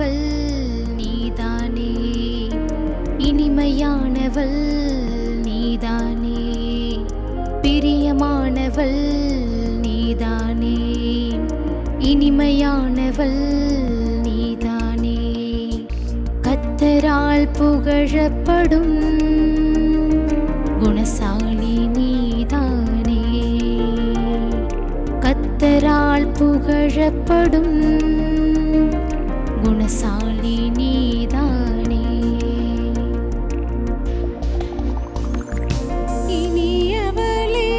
இனிமையானவள் நீதானே, இனிமையானவள் நீதானே, பிரியமானவள் நீதானே, இனிமையானவள் நீதானே. கர்த்தரால் புகழப்படும் குணசாலி நீதானே, கர்த்தரால் புகழப்படும் குணசாலி நீதானே. இனியவளே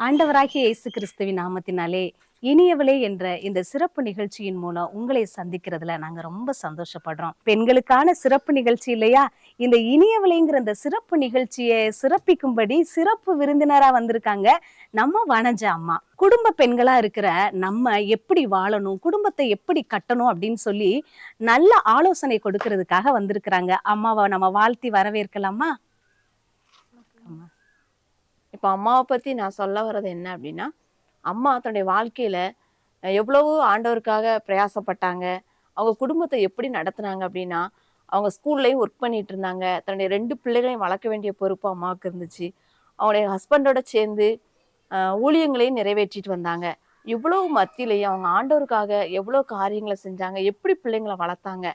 ஆண்டவராகிய இயேசு கிறிஸ்துவின் நாமத்தினாலே இனியவளே என்ற இந்த சிறப்பு நிகழ்ச்சியின் மூலம் உங்களை சந்திக்கிறதுல நாங்க ரொம்ப சந்தோஷப்படுறோம். பெண்களுக்கான சிறப்பு நிகழ்ச்சி இல்லையா? இந்த இனியவளைங்கிற இந்த சிறப்பு நிகழ்ச்சியை சிறப்பிக்கும்படி சிறப்பு விருந்தினரா வந்திருக்காங்க நம்ம வனஜா அம்மா. குடும்ப பெண்களா இருக்கிற நம்ம எப்படி வாழணும், குடும்பத்தை எப்படி கட்டணும் அப்படின்னு சொல்லி நல்ல ஆலோசனை கொடுக்கறதுக்காக வந்திருக்கிறாங்க. அம்மாவை நம்ம வாழ்த்தி வரவேற்கலாமா? இப்போ அம்மாவை பற்றி நான் சொல்ல வர்றது என்ன அப்படின்னா, அம்மா தன்னுடைய வாழ்க்கையில் எவ்வளவோ ஆண்டவருக்காக பிரயாசப்பட்டாங்க. அவங்க குடும்பத்தை எப்படி நடத்துனாங்க அப்படின்னா, அவங்க ஸ்கூல்லையும் ஒர்க் பண்ணிட்டு இருந்தாங்க. தன்னுடைய 2 பிள்ளைகளையும் வளர்க்க வேண்டிய பொறுப்பு அம்மாவுக்கு இருந்துச்சு. அவங்களுடைய ஹஸ்பண்டோட சேர்ந்து ஊழியங்களையும் நிறைவேற்றிட்டு வந்தாங்க. இவ்வளவு மத்தியிலையும் அவங்க ஆண்டவருக்காக எவ்வளோ காரியங்களை செஞ்சாங்க, எப்படி பிள்ளைங்களை வளர்த்தாங்க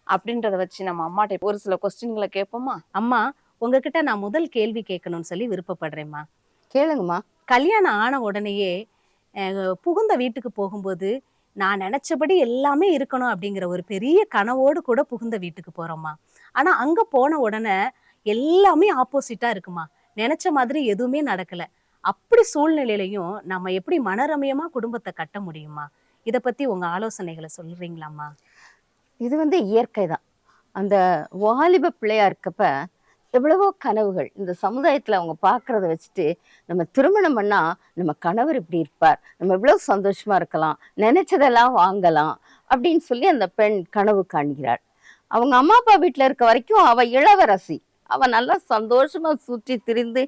அப்படின்றத வச்சு நம்ம அம்மாட்ட ஒரு சில கொஸ்டின்களை கேட்போமா? அம்மா, உங்ககிட்ட நான் முதல் கேள்வி கேட்கணும்னு சொல்லி விருப்பப்படுறேம்மா. கேளுங்கம்மா. கல்யாணம் ஆன உடனேயே புகுந்த வீட்டுக்கு போகும்போது நான் நினைச்சபடி எல்லாமே இருக்கணும் அப்படிங்கிற ஒரு பெரிய கனவோடு கூட புகுந்த வீட்டுக்கு போறோம்மா. ஆனா அங்க போன உடனே எல்லாமே ஆப்போசிட்டா இருக்குமா. நினைச்ச மாதிரி எதுவுமே நடக்கல. அப்படி சூழ்நிலையிலையும் நம்ம எப்படி மனரமியமா குடும்பத்தை கட்ட முடியுமா? இத பத்தி உங்க ஆலோசனைகளை சொல்றீங்களாம்மா? இது இயற்கை தான். அந்த வாலிப பிள்ளையா இருக்கப்ப எவ்வளவோ கனவுகள் இந்த சமுதாயத்துல அவங்க பார்க்கறத வச்சுட்டு, நம்ம திருமணம் பண்ணா நம்ம கணவர் இப்படி இருப்பார், நம்ம எவ்வளவு சந்தோஷமா இருக்கலாம், நினைச்சதெல்லாம் வாங்கலாம் அப்படின்னு சொல்லி அந்த பெண் கனவு காண்கிறாள். அவங்க அம்மா அப்பா வீட்டுல இருக்க வரைக்கும் அவ இளவரசி. அவ நல்லா சந்தோஷமா சுற்றி திரிந்து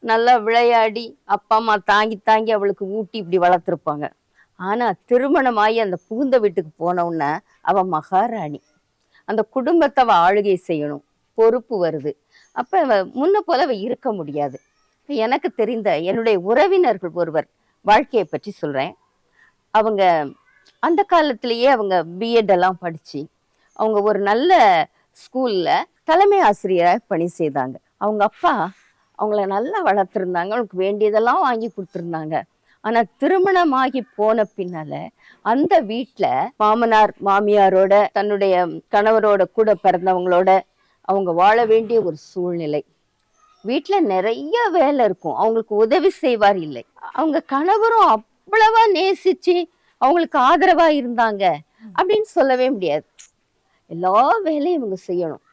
நல்லா விளையாடி அப்பா அம்மா தாங்கி தாங்கி அவளுக்கு ஊட்டி இப்படி வளர்த்துருப்பாங்க. ஆனா திருமணமாகி அந்த புகுந்த வீட்டுக்கு போன உடனே அவ மகாராணி. அந்த குடும்பத்தை அவ ஆளுகை செய்யணும், பொறுப்பு வருது. அப்ப முன்ன போல அவ இருக்க முடியாது. எனக்கு தெரிந்த என்னுடைய உறவினர்கள் ஒருவர் வாழ்க்கையை பற்றி சொல்றேன். அவங்க அந்த காலத்திலேயே அவங்க பிஎட் எல்லாம் படிச்சு அவங்க ஒரு நல்ல ஸ்கூல்ல தலைமை ஆசிரியராக பணி செய்தாங்க. அவங்க அப்பா அவங்கள நல்லா வளர்த்துருந்தாங்க, அவங்களுக்கு வேண்டியதெல்லாம் வாங்கி கொடுத்துருந்தாங்க. ஆனா திருமணமாகி போன பின்னால அந்த வீட்டுல மாமனார் மாமியாரோட தன்னுடைய கணவரோட கூட பிறந்தவங்களோட அவங்க வாழ வேண்டிய ஒரு சூழ்நிலை. வீட்டுல நிறைய வேலை இருக்கும், அவங்களுக்கு உதவி செய்வார் இல்லை. அவங்க கணவரும் அவ்வளவா நேசிச்சு அவங்களுக்கு ஆதரவா இருந்தாங்க அப்படின்னு சொல்லவே முடியாது. எல்லா வேலையும் இவங்க செய்யணும்.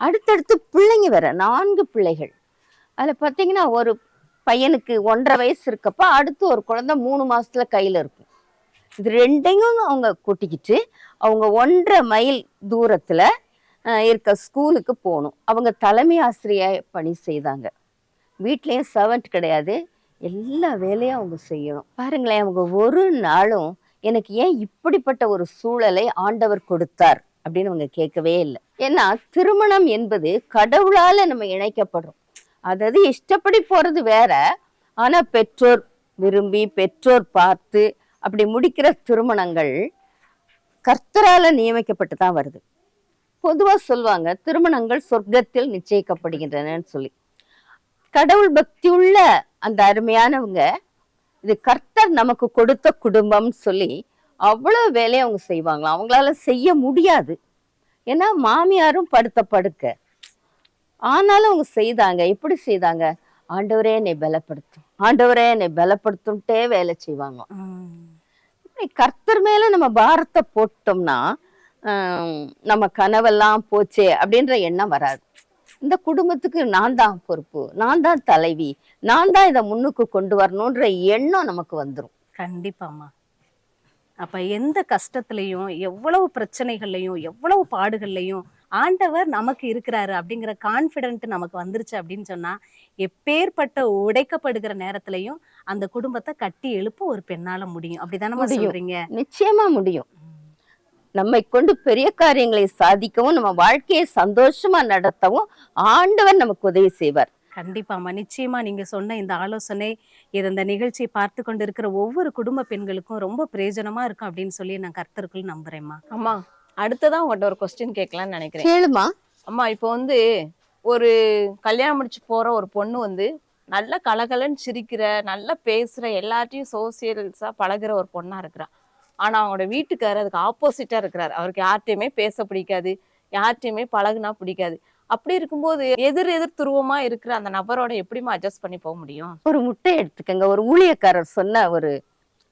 அடுத்தடுத்து பிள்ளைங்க வேற, 4 பிள்ளைகள். அதுல பாத்தீங்கன்னா ஒரு பையனுக்கு 1.5 வயசு இருக்கப்ப அடுத்து ஒரு குழந்தை 3 மாசத்துல கையில இருக்கும். இது 2ஐயும் அவங்க கூட்டிக்கிட்டு அவங்க 1.5 மைல் தூரத்துல இருக்க ஸ்கூலுக்கு போகணும். அவங்க தலைமை ஆசிரியர் பணி செய்தாங்க. வீட்லயும் சர்வெண்ட் கிடையாது, எல்லா வேலையும் அவங்க செய்யணும். பாருங்களேன், அவங்க ஒரு நாளும் எனக்கு ஏன் இப்படிப்பட்ட ஒரு சூழலை ஆண்டவர் கொடுத்தார் அப்படின்னு அவங்க கேட்கவே இல்லை. ஏன்னா திருமணம் என்பது கடவுளால நம்ம இணைக்கப்படுறோம். அதாவது இஷ்டப்படி போறது வேற, ஆனா பெற்றோர் விரும்பி பெற்றோர் பார்த்து அப்படி முடிக்கிற திருமணங்கள் கர்த்தரால நியமிக்கப்பட்டு தான் வருது. பொதுவா சொல்லுவாங்க திருமணங்கள் சொர்க்கத்தில் நிச்சயிக்கப்படுகின்றனன்னு சொல்லி. கடவுள் பக்தி உள்ள அந்த அருமையானவங்க இது கர்த்தர் நமக்கு கொடுத்த குடும்பம்னு சொல்லி அவ்வளவு வேலையை அவங்க செய்வாங்களாம். அவங்களால செய்ய முடியாது, ஏன்னா மாமியாரும் படுத்த படுக்க. ஆனாலும் அவங்க செய்தாங்க. எப்படி செய்தாங்க? ஆண்டவரே என்னை பலப்படுத்தும், ஆண்டவரே என்னை பலப்படுத்தும்ட்டே வேலை செய்வாங்க. கர்த்தர் மேல நம்ம பாரத்தை போட்டோம்னா நம்ம கனவெல்லாம் போச்சே அப்படின்ற எண்ணம் வராது. இந்த குடும்பத்துக்கு நான் தான் பொறுப்பு, நான் தான் தலைவி, நான் தான் இதை முன்னுக்கு கொண்டு வரணும்ன்ற எண்ணம் நமக்கு வந்துடும். கண்டிப்பாமா. அப்ப எந்த கஷ்டத்திலையும், எவ்வளவு பிரச்சனைகள்லையும், எவ்வளவு பாடுகள்லையும் ஆண்டவர் நமக்கு இருக்கிறாரு அப்படிங்கிற கான்ஃபிடென்ட் நமக்கு வந்துருச்சு அப்படின்னு சொன்னா, எப்பேற்பட்ட உடைக்கப்படுகிற நேரத்திலையும் அந்த குடும்பத்தை கட்டி எழுப்ப ஒரு பெண்ணால முடியும். அப்படிதானம்மா முடியும். சொல்றீங்க? நிச்சயமா முடியும். நம்மை கொண்டு பெரிய காரியங்களை சாதிக்கவும் நம்ம வாழ்க்கையை சந்தோஷமா நடத்தவும் ஆண்டவர் நமக்கு உதவி செய்வார். கண்டிப்பாம்மா. நிச்சயமா நீங்க சொன்ன இந்த ஆலோசனை இந்த நிகழ்ச்சியை பார்த்து கொண்டு இருக்கிற ஒவ்வொரு குடும்ப பெண்களுக்கும் ரொம்ப பிரயோஜனமா இருக்கும் அப்படின்னு சொல்லி நான் கர்த்தருக்குள் நம்புறேம்மா. அம்மா அடுத்ததான் உங்கள்கிட்ட ஒரு கொஸ்டின் கேட்கலாம்னு நினைக்கிறேன். கேளுமா. அம்மா இப்போ வந்து ஒரு கல்யாணம் முடிச்சு போற ஒரு பொண்ணு வந்து நல்ல கலகலன்னு சிரிக்கிற, நல்லா பேசுற, எல்லாத்தையும் சோசியல்ஸா பழகுற ஒரு பொண்ணா இருக்கிறா. ஆனா அவங்களோட வீட்டுக்காரர் அதுக்கு ஆப்போசிட்டா இருக்கிறார். அவருக்கு யார்கிட்டயுமே பேச பிடிக்காது, யார்கிட்டயுமே பழகுனா பிடிக்காது. அப்படி இருக்கும்போது எதிர் துருவமா இருக்கிற அந்த நபரோட எப்படிமா அட்ஜஸ்ட் பண்ணி போக முடியும்? ஒரு முட்டையை எடுத்துக்கங்க. ஒரு ஊழியக்காரர் சொன்ன ஒரு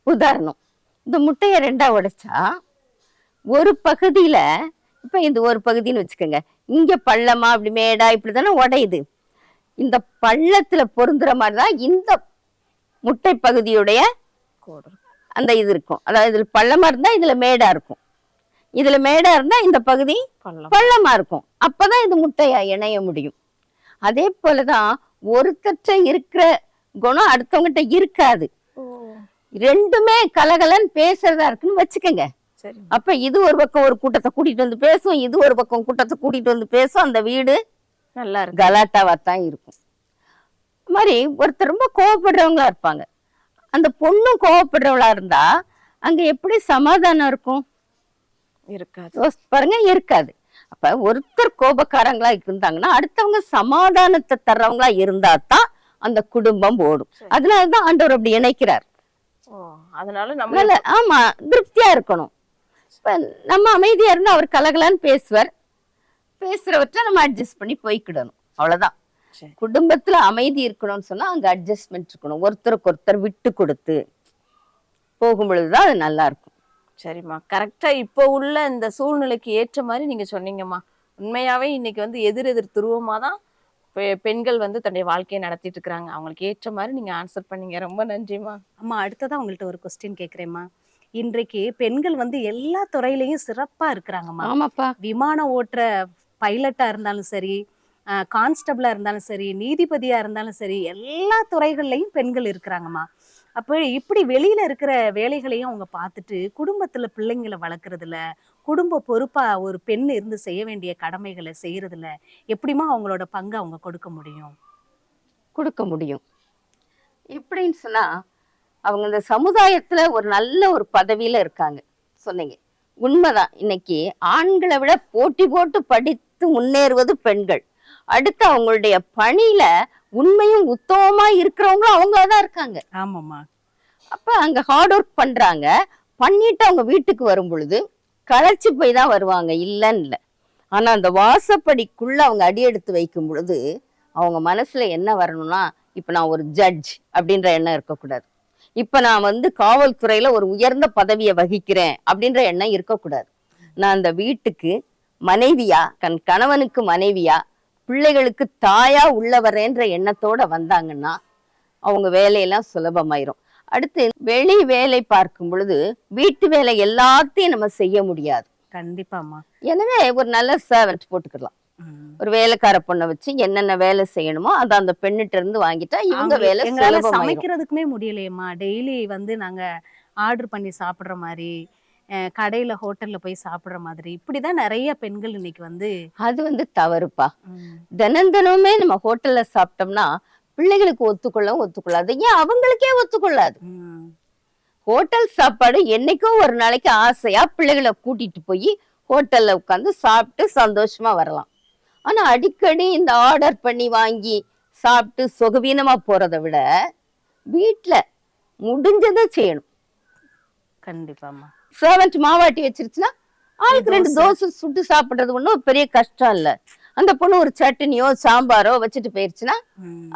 உதாரணம். இந்த முட்டையை 2ஆ உடைச்சா ஒரு பகுதியில, இப்ப இந்த ஒரு பகுதின்னு வச்சுக்கோங்க, இங்க பள்ளமா அப்படி மேடா இப்படிதானே உடையுது. இந்த பள்ளத்துல பொருந்துற மாதிரிதான் இந்த முட்டை பகுதியுடைய அந்த இது இருக்கும். அதாவது இதுல பள்ளமா இருந்தா இதுல மேடா இருக்கும், இதுல மேடா இருந்தா இந்த பகுதி பள்ளமா இருக்கும். அப்பதான் இது முட்டையா இணைய முடியும். அதே போலதான் ஒருத்தற்ற இருக்கிற குணம் அடுத்தவங்கிட்ட இருக்காது. ரெண்டுமே கலகலன்னு பேசுறதா இருக்குன்னு வச்சுக்கோங்க. அப்ப இது ஒரு பக்கம் ஒரு கூட்டத்தை கூட்டிட்டு வந்து பேசும், இது ஒரு பக்கம் கூட்டத்தை கூட்டிட்டு வந்து பேசும். அந்த வீடு நல்லா இருக்கு, கலாட்டாவா தான் இருக்கும். மாதிரி ஒருத்தர் ரொம்ப கோவப்படுறவங்களா இருப்பாங்க. அந்த பொண்ணும் கோவப்படுறவளா இருந்தா அங்க எப்படி சமாதானம் இருக்கும்? இருக்காது. பாருங்க, இருக்காது. அப்ப ஒருத்தர் கோபக்காரங்களா இருந்தாங்கன்னா அடுத்தவங்க சமாதானத்தை தர்றவங்களா இருந்தா தான் அந்த குடும்பம் ஓடும். அதனாலதான் ஆண்டவர் அப்படி இணைக்கிறார். அதனால நம்ம ஆமா திருப்தியா இருக்கணும். இப்ப நம்ம அமைதியா இருந்தா அவர் கலகலான்னு பேசுவார். பேசுறவற்றை நம்ம அட்ஜஸ்ட் பண்ணி போய்க்கிடணும், அவ்வளவுதான். குடும்பத்துல அமைதி இருக்கணும்னு சொன்னா அங்க அட்ஜஸ்ட்மெண்ட் இருக்கணும். ஒருத்தருக்கு ஒருத்தர் விட்டு கொடுத்து போகும் பொழுதுதான் அது நல்லா இருக்கும். சரிம்மா, கரெக்டா இப்போ உள்ள இந்த சூழ்நிலைக்கு ஏற்ற மாதிரி நீங்க சொன்னீங்கம்மா. உண்மையாவே இன்னைக்கு வந்து எதிர் துருவமா தான் பெண்கள் வந்து தன்னுடைய வாழ்க்கையை நடத்திட்டு இருக்கிறாங்க. அவங்களுக்கு ஏற்ற மாதிரி நீங்க ஆன்சர் பண்ணீங்க. ரொம்ப நன்றிம்மா. அம்மா அடுத்ததான் உங்கள்ட்ட ஒரு கொஸ்டின் கேக்குறேம்மா. இன்றைக்கு பெண்கள் வந்து எல்லா துறையிலையும் சிறப்பா இருக்கிறாங்கம்மா. ஆமாப்பா. விமானம் ஓட்டுற பைலட்டா இருந்தாலும் சரி, கான்ஸ்டபிளா இருந்தாலும் சரி, நீதிபதியா இருந்தாலும் சரி, எல்லா துறைகள்லையும் பெண்கள் இருக்கிறாங்கம்மா. அப்ப இப்படி வெளியில இருக்கிற வேலைகளையும் அவங்க பார்த்துட்டு குடும்பத்துல பிள்ளைங்களை வளர்க்கறதுல, குடும்ப பொறுப்பா ஒரு பெண் இருந்து செய்ய வேண்டிய கடமைகளை செய்யறதுல எப்படிமா அவங்களோட பங்கு அவங்க கொடுக்க முடியும்? கொடுக்க முடியும். எப்படின்னு சொன்னா அவங்க இந்த சமுதாயத்துல ஒரு நல்ல ஒரு பதவியில இருக்காங்க. சொன்னீங்க, உண்மைதான். இன்னைக்கு ஆண்களை விட போட்டி போட்டு படித்து முன்னேறுவது பெண்கள். அடுத்து அவங்களுடைய பணியில உண்மையும் உத்தமமா இருக்கிறவங்களும் அவங்களாதான் இருக்காங்க. ஆமாம்மா. அப்ப அங்க ஹார்ட் ஒர்க் பண்றாங்க. பண்ணிட்டு அவங்க வீட்டுக்கு வரும் பொழுது களைச்சு போய் தான் வருவாங்க, இல்லன்னு இல்லை. ஆனா அந்த வாசப்படிக்குள்ள அவங்க அடி எடுத்து வைக்கும் பொழுது அவங்க மனசுல என்ன வரணும்னா, இப்ப நான் ஒரு ஜட்ஜ் அப்படின்ற எண்ணம் இருக்கக்கூடாது. இப்ப நான் வந்து காவல்துறையில ஒரு உயர்ந்த பதவியை வகிக்கிறேன் அப்படின்ற எண்ணம் இருக்கக்கூடாது. நான் அந்த வீட்டுக்கு மனைவியா, கணவனுக்கு மனைவியா, பிள்ளைகளுக்கு தாயா உள்ள வரேன்ற எண்ணத்தோட வந்தாங்கன்னா அவங்க வேலையெல்லாம் சுலபமாயிரும். அடுத்து வெளி வேலை பார்க்கும் பொழுது வீட்டு வேலை எல்லாத்தையும் நம்ம செய்ய முடியாது. கண்டிப்பாமா. எனவே ஒரு நல்ல சர்வெண்ட் போட்டுக்கலாம். ஒரு வேலைக்கார பொண்ணை வச்சு என்னென்ன வேலை செய்யணுமோ அதை அந்த பெண்ணிட்ட இருந்து வாங்கிட்டா இவங்க வேலை சமைக்கிறதுக்குமே முடியலையேம்மா. டெய்லி வந்து நாங்க ஆர்டர் பண்ணி சாப்பிடுற மாதிரி, கடையில ஹோட்டல்ல போய் சாப்பிடுற மாதிரி, இப்படிதான் நிறைய பெண்கள் இன்னைக்கு வந்து. அது வந்து தவறுப்பா. தினந்தனமே நம்ம ஹோட்டல்ல சாப்பிட்டோம்னா பிள்ளைகளுக்கு ஒத்துக்கொள்ளாது. ஏன் அவங்களுக்கே ஒத்துக்கொள்ளாது. ஹோட்டல் சாப்பாடு என்னைக்கும் ஒரு நாளைக்கு ஆசையா பிள்ளைகளை கூட்டிட்டு போய் ஹோட்டல்ல உட்காந்து சாப்பிட்டு சந்தோஷமா வரலாம். ஆனா அடிக்கடி இந்த ஆர்டர் பண்ணி வாங்கி சாப்பிட்டு சுகவீனமா போறதை விட வீட்டுல முடிஞ்சதை செய்யணும். கண்டிப்பாமா. சர்வெண்ட் மாவாட்டி வச்சிருச்சுன்னா ஆளுக்கு 2 தோசை சுட்டு சாப்பிடுறது ஒண்ணும் பெரிய கஷ்டம் இல்ல. அந்த பொண்ணு ஒரு சட்னியோ சாம்பாரோ வச்சுட்டு போயிருச்சுன்னா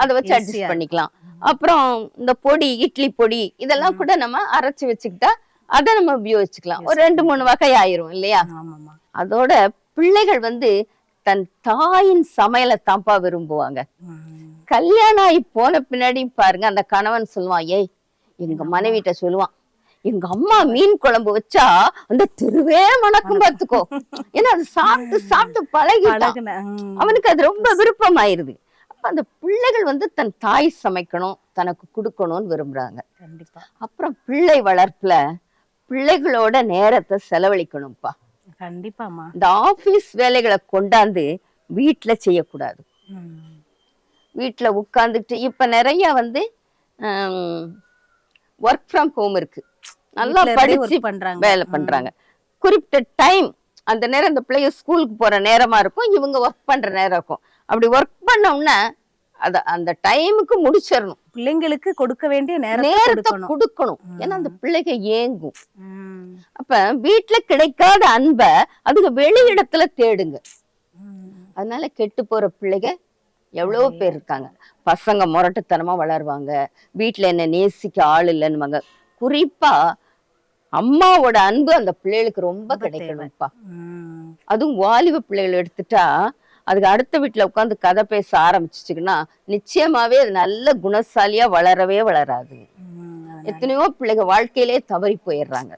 அதை வச்சு அட்ஜஸ்ட் பண்ணிக்கலாம். அப்புறம் இந்த பொடி, இட்லி பொடி இதெல்லாம் கூட நம்ம அரைச்சு வச்சுக்கிட்டா அதை நம்ம உபயோகிச்சுக்கலாம். ஒரு 2-3 வகை ஆயிரும் இல்லையா? அதோட பிள்ளைகள் வந்து தன் தாயின் சமையலை தான்ப்பா விரும்புவாங்க. கல்யாணம் ஆகி போன பின்னாடி பாருங்க, அந்த கணவன் சொல்லுவான், ஏய் எங்க மனைவிட்ட சொல்லுவான், எங்க அம்மா மீன் குழம்பு வச்சா அந்த தெருவே மணக்கும் பார்த்துக்கோ. ஏன்னா அது சாப்பிட்டு சாப்பிட்டு பழகிட்டான். அவனுக்கு அது ரொம்ப விருப்பமாயிருது. அப்ப அந்த பிள்ளைகள் வந்து தன் தாய் சமைக்கணும், தனக்கு கொடுக்கணும்னு விரும்புறாங்க. கண்டிப்பா. அப்புறம் பிள்ளை வளர்ப்புல பிள்ளைகளோட நேரத்தை செலவழிக்கணும்ப்பா. கண்டிப்பாமா. இந்த ஆபீஸ் வேலைகளை கொண்டாந்து வீட்டுல செய்யக்கூடாது. வீட்டுல உட்கார்ந்துட்டு இப்ப நிறைய வந்து ஒர்க் ஃப்ரம் ஹோம் இருக்கு. நல்லா படிச்சு வேலை பண்றாங்க. குறிப்பிட்ட டைம் அந்த நேரம் இந்த பிள்ளைங்க ஸ்கூலுக்கு போற நேரமா இருக்கும், இவங்க ஒர்க் பண்ற நேரம் இருக்கும். அப்படி ஒர்க் பண்ணோம்னா அத அந்த டைமுக்கு முடிச்சிடணும். பிள்ளைங்களுக்கு கொடுக்க வேண்டிய நேரத்தை கொடுக்கணும். ஏன்னா அந்த பிள்ளைங்க ஏங்கும். அப்ப வீட்டுல கிடைக்காத அன்பை அதுக்கு வெளியிடத்துல தேடுங்க. அதனால கெட்டு போற பிள்ளைங்க எவ்வளவு பேர் இருக்காங்க. பசங்க முரட்டுத்தனமா வளருவாங்க, வீட்டுல என்ன நேசிக்க ஆள் இல்லைன்னு. குறிப்பா அம்மாவோட அன்பு அந்த பிள்ளைகளுக்கு ரொம்ப கிடைக்கணும்ப்பா. அதுவும் வாலிப பிள்ளைகள் எடுத்துட்டா அதுக்கு அடுத்த வீட்டுல உட்காந்து கதை பேச ஆரம்பிச்சுச்சுன்னா நிச்சயமாவே அது நல்ல குணசாலியா வளரவே வளராது. எத்தனையோ பிள்ளைங்க வாழ்க்கையிலே தவறி போயிடுறாங்க.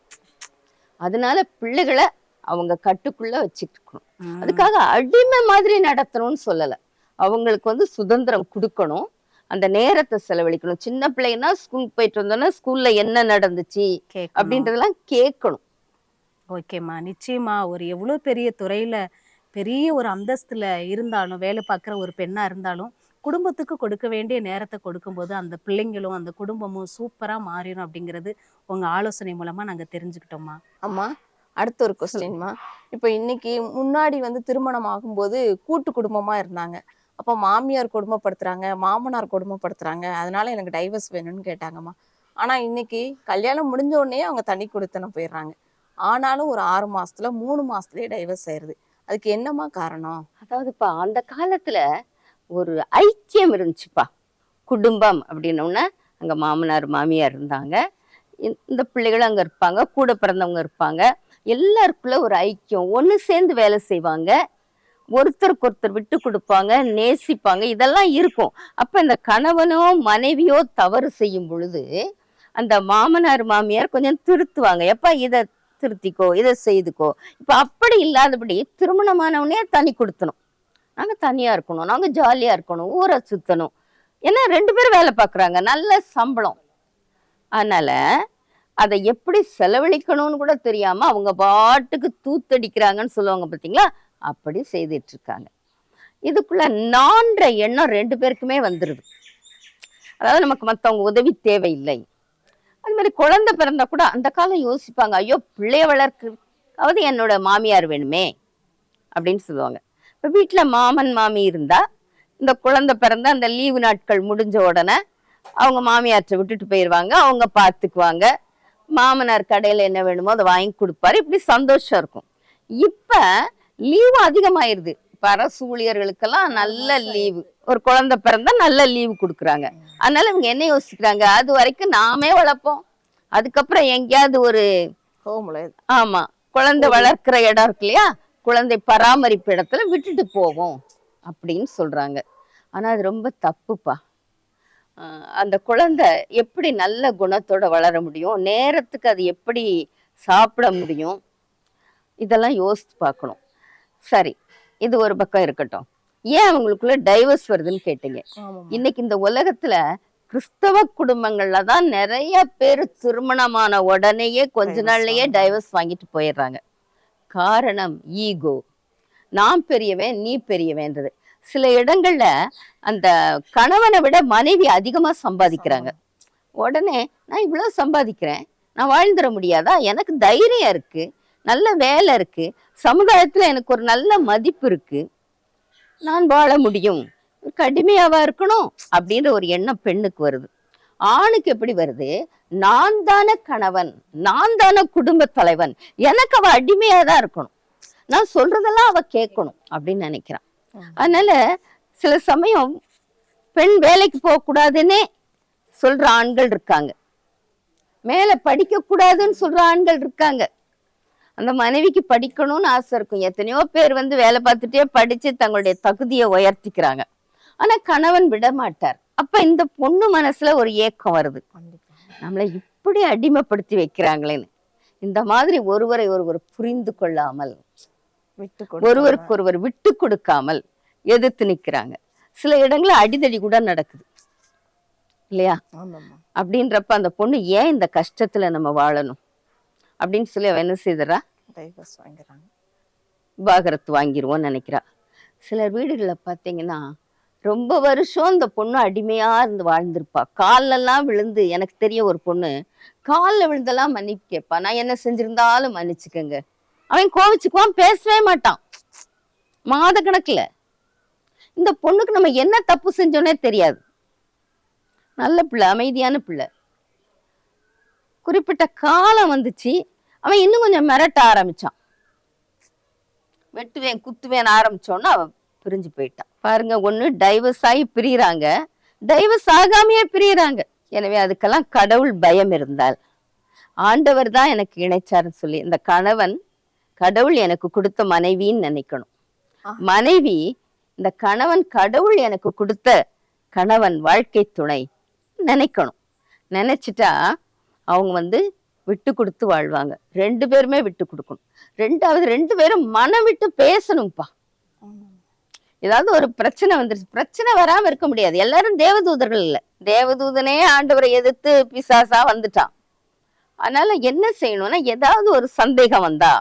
அதனால பிள்ளைகளை அவங்க கட்டுக்குள்ள வச்சுக்கணும். அதுக்காக அடிமை மாதிரி நடத்தணும்னு சொல்லல. அவங்களுக்கு வந்து சுதந்திரம் கொடுக்கணும், அந்த நேரத்தை செலவழிக்கணும். சின்ன பிள்ளைங்கன்னா ஸ்கூலுக்கு போயிட்டு வந்தோன்னா ஸ்கூல்ல என்ன நடந்துச்சு அப்படின்றதெல்லாம் கேட்கணும். ஓகேம்மா, நிச்சயமா. ஒரு எவ்வளவு பெரிய துறையில பெரிய ஒரு அந்தஸ்துல இருந்தாலும், வேலை பார்க்குற ஒரு பெண்ணா இருந்தாலும், குடும்பத்துக்கு கொடுக்க வேண்டிய நேரத்தை கொடுக்கும்போது அந்த பிள்ளைங்களும் அந்த குடும்பமும் சூப்பரா மாறிடும் அப்படிங்கிறது உங்க ஆலோசனை மூலமா நாங்க தெரிஞ்சுக்கிட்டோம்மா. அம்மா, அடுத்த ஒரு கொஸ்டின்மா. இப்போ இன்னைக்கு முன்னாடி வந்து திருமணம் ஆகும்போது கூட்டு குடும்பமா இருந்தாங்க. அப்போ மாமியார் கொடுமைப்படுத்துறாங்க, மாமனார் கொடுமைப்படுத்துறாங்க, அதனால எனக்கு டைவர்ஸ் வேணும்னு கேட்டாங்கம்மா. ஆனா இன்னைக்கு கல்யாணம் முடிஞ்ச உடனே அவங்க தனி கொடுத்தனம் போயிடுறாங்க. ஆனாலும் ஒரு 6 மாசத்துல 3 மாசத்துலயே டைவர்ஸ் ஆயிருது. அதுக்கு என்னம்மா காரணம்? அதாவதுப்பா அந்த காலத்துல ஒரு ஐக்கியம் இருந்துச்சுப்பா. குடும்பம் அப்படின்னோன்னா அங்க மாமனார் மாமியார் இருந்தாங்க, இந்த பிள்ளைகளும் அங்க இருப்பாங்க, கூட பிறந்தவங்க இருப்பாங்க. எல்லாருக்குள்ள ஒரு ஐக்கியம், ஒண்ணு சேர்ந்து வேலை செய்வாங்க, ஒருத்தருக்கு ஒருத்தர் விட்டு கொடுப்பாங்க, நேசிப்பாங்க, இதெல்லாம் இருக்கும். அப்ப இந்த கணவனோ மனைவியோ தவறு செய்யும் பொழுது அந்த மாமனார் மாமியார் கொஞ்சம் திருத்துவாங்க. எப்ப இதை திருத்திக்கோ, இதை செய்துக்கோ. இப்ப அப்படி இல்லாதபடி திருமணமானவனே தனி கொடுத்தணும், நாங்க தனியா இருக்கணும், நாங்க ஜாலியா இருக்கணும், ஊரை சுத்தணும். ஏன்னா 2 பேரும் வேலை பார்க்குறாங்க, நல்ல சம்பளம். அதனால அதை எப்படி செலவழிக்கணும்னு கூட தெரியாம அவங்க பாட்டுக்கு தூத்தடிக்கிறாங்கன்னு சொல்லுவாங்க பார்த்தீங்களா, அப்படி செய்துட்டு இருக்காங்க. இதுக்குள்ள நான்ற எண்ணம் 2 பேருக்குமே வந்துருது. அதாவது நமக்கு மற்றவங்க உதவி தேவையில்லை. அது மாதிரி குழந்தை பிறந்தா கூட அந்த காலம் யோசிப்பாங்க, ஐயோ பிள்ளைய வளர்க்கறது என்னோட மாமியார் வேணுமே அப்படின்னு சொல்லுவாங்க. இப்போ வீட்டில் மாமன் மாமி இருந்தா இந்த குழந்தை பிறந்த அந்த லீவு நாட்கள் முடிஞ்ச உடனே அவங்க மாமியார்ட்ட விட்டுட்டு போயிடுவாங்க, அவங்க பார்த்துக்குவாங்க. மாமனார் கடையில் என்ன வேணுமோ அதை வாங்கி கொடுப்பாரு, இப்படி சந்தோஷம் இருக்கும். இப்ப லீவு அதிகமாயிருது. அரசு ஊழியர்களுக்கெல்லாம் நல்ல லீவு, ஒரு குழந்தை பிறந்தா நல்ல லீவு கொடுக்குறாங்க. அதனால இவங்க என்ன யோசிக்கிறாங்க, அது வரைக்கும் நாமே வளர்ப்போம், அதுக்கப்புறம் எங்கேயாவது ஒரு ஆமா குழந்தை வளர்க்கிற இடம் இருக்கு இல்லையா, குழந்தை பராமரிப்பு இடத்துல விட்டுட்டு போவோம் அப்படின்னு சொல்றாங்க. ஆனா அது ரொம்ப தப்புப்பா. அந்த குழந்தை எப்படி நல்ல குணத்தோட வளர முடியும், நேரத்துக்கு அது எப்படி சாப்பிட முடியும், இதெல்லாம் யோசித்து பார்க்கணும். சரி, இது ஒரு பக்கம் இருக்கட்டும். ஏன் அவங்களுக்குள்ள டைவர்ஸ் வருதுன்னு கேட்டீங்க. இன்னைக்கு இந்த உலகத்துல கிறிஸ்தவ குடும்பங்கள்ல தான் நிறைய பேர் திருமணமான உடனேயே கொஞ்ச நாள்லயே டைவர்ஸ் வாங்கிட்டு போயிடுறாங்க. காரணம் ஈகோ, நான் பெரியவன் நீ பெரியவன்றது. சில இடங்கள்ல அந்த கணவனை விட மனைவி அதிகமா சம்பாதிக்கிறாங்க. உடனே நான் இவ்வளவு சம்பாதிக்கிறேன், நான் வாழ்ந்துட முடியாதா, எனக்கு தைரியம் இருக்கு, நல்ல வேலை இருக்கு, சமுதாயத்துல எனக்கு ஒரு நல்ல மதிப்பு இருக்கு, நான் வாழ முடியும், கடுமையாவா இருக்கணும் அப்படின்ற ஒரு எண்ணம் பெண்ணுக்கு வருது. ஆணுக்கு எப்படி வருது, நான் தானே கணவன், நான் தானே குடும்ப தலைவன், எனக்கு அவ அடிமையா தான் இருக்கணும், நான் சொல்றதெல்லாம் அவ கேட்கணும் அப்படின்னு நினைக்கிறான். அதனால சில சமயம் பெண் வேலைக்கு போக கூடாதுன்னே சொல்ற ஆண்கள் இருக்காங்க, மேல படிக்க கூடாதுன்னு சொல்ற ஆண்கள் இருக்காங்க. அந்த மனைவிக்கு படிக்கணும்னு ஆசை இருக்கும். எத்தனையோ பேர் வந்து வேலை பார்த்துட்டே படிச்சு தங்களுடைய தகுதியை உயர்த்திக்கிறாங்க. ஆனா கணவன் விட மாட்டார். அப்ப இந்த பொண்ணு மனசுல ஒரு ஏக்கம் வருது, நம்மள இப்படி அடிமைப்படுத்தி வைக்கிறாங்களேன்னு. இந்த மாதிரி ஒருவரை ஒருவர் புரிந்து கொள்ளாமல், ஒருவருக்கொருவர் விட்டு கொடுக்காமல் எதிர்த்து நிக்கிறாங்க. சில இடங்கள்ல அடிதடி கூட நடக்குது இல்லையா? அப்படின்றப்ப அந்த பொண்ணு ஏன் இந்த கஷ்டத்துல நம்ம வாழணும் அப்படின்னு சொல்லி அவ என்ன செய்தா, விவாகரத்து வாங்கிருவோம்னு நினைக்கிறா. சிலர் வீடுகளை பார்த்தீங்கன்னா ரொம்ப வருஷம் இந்த பொண்ணு அடிமையா இருந்து வாழ்ந்திருப்பா. காலெல்லாம் விழுந்து, எனக்கு தெரிய ஒரு பொண்ணு காலில் விழுந்தெல்லாம் மன்னிப்பு கேட்பா, நான் என்ன செஞ்சிருந்தாலும் மன்னிச்சுக்கங்க. அவன் கோவிச்சுக்குவான், பேசவே மாட்டான் மாத கணக்குல. இந்த பொண்ணுக்கு நம்ம என்ன தப்பு செஞ்சோன்னே தெரியாது. நல்ல பிள்ளை, அமைதியான பிள்ளை. குறிப்பிட்ட காலம் வந்துச்சு, அவன் இன்னும் கொஞ்சம் மிரட்ட ஆரம்பிச்சான். வெட்டுவேன் குத்துவேன் ஆரம்பிச்சோன்னு அவன் பிரிஞ்சு போயிட்டான். பாருங்க, ஒண்ணு டைவர்ஸ் ஆகி பிரியறாங்க, டைவர்ஸ் ஆகாமையே பிரியறாங்க. எனவே அதுக்கெல்லாம் கடவுள் பயம் இருந்தால், ஆண்டவர் தான் எனக்கு இணைச்சாருன்னு சொல்லி இந்த கணவன் கடவுள் எனக்கு கொடுத்த மனைவின்னு நினைக்கணும். மனைவி இந்த கணவன் கடவுள் எனக்கு கொடுத்த கணவன், வாழ்க்கை துணை நினைக்கணும். நினைச்சிட்டா அவங்க விட்டு கொடுத்து வாழ்வாங்க. 2 பேருமே விட்டு கொடுக்கணும். ரெண்டாவது 2 பேரும் மனம் விட்டு பேசணும்ப்பா. ஏதாவது ஒரு பிரச்சனை வந்துருச்சு, பிரச்சனை வராம இருக்க முடியாது. எல்லாரும் தேவதூதர்கள் இல்ல. தேவதூதனே ஆண்டவரை எதிர்த்து பிசாசா வந்துட்டான். அதனால என்ன செய்யணும்னா, ஏதாவது ஒரு சந்தேகம் வந்தா,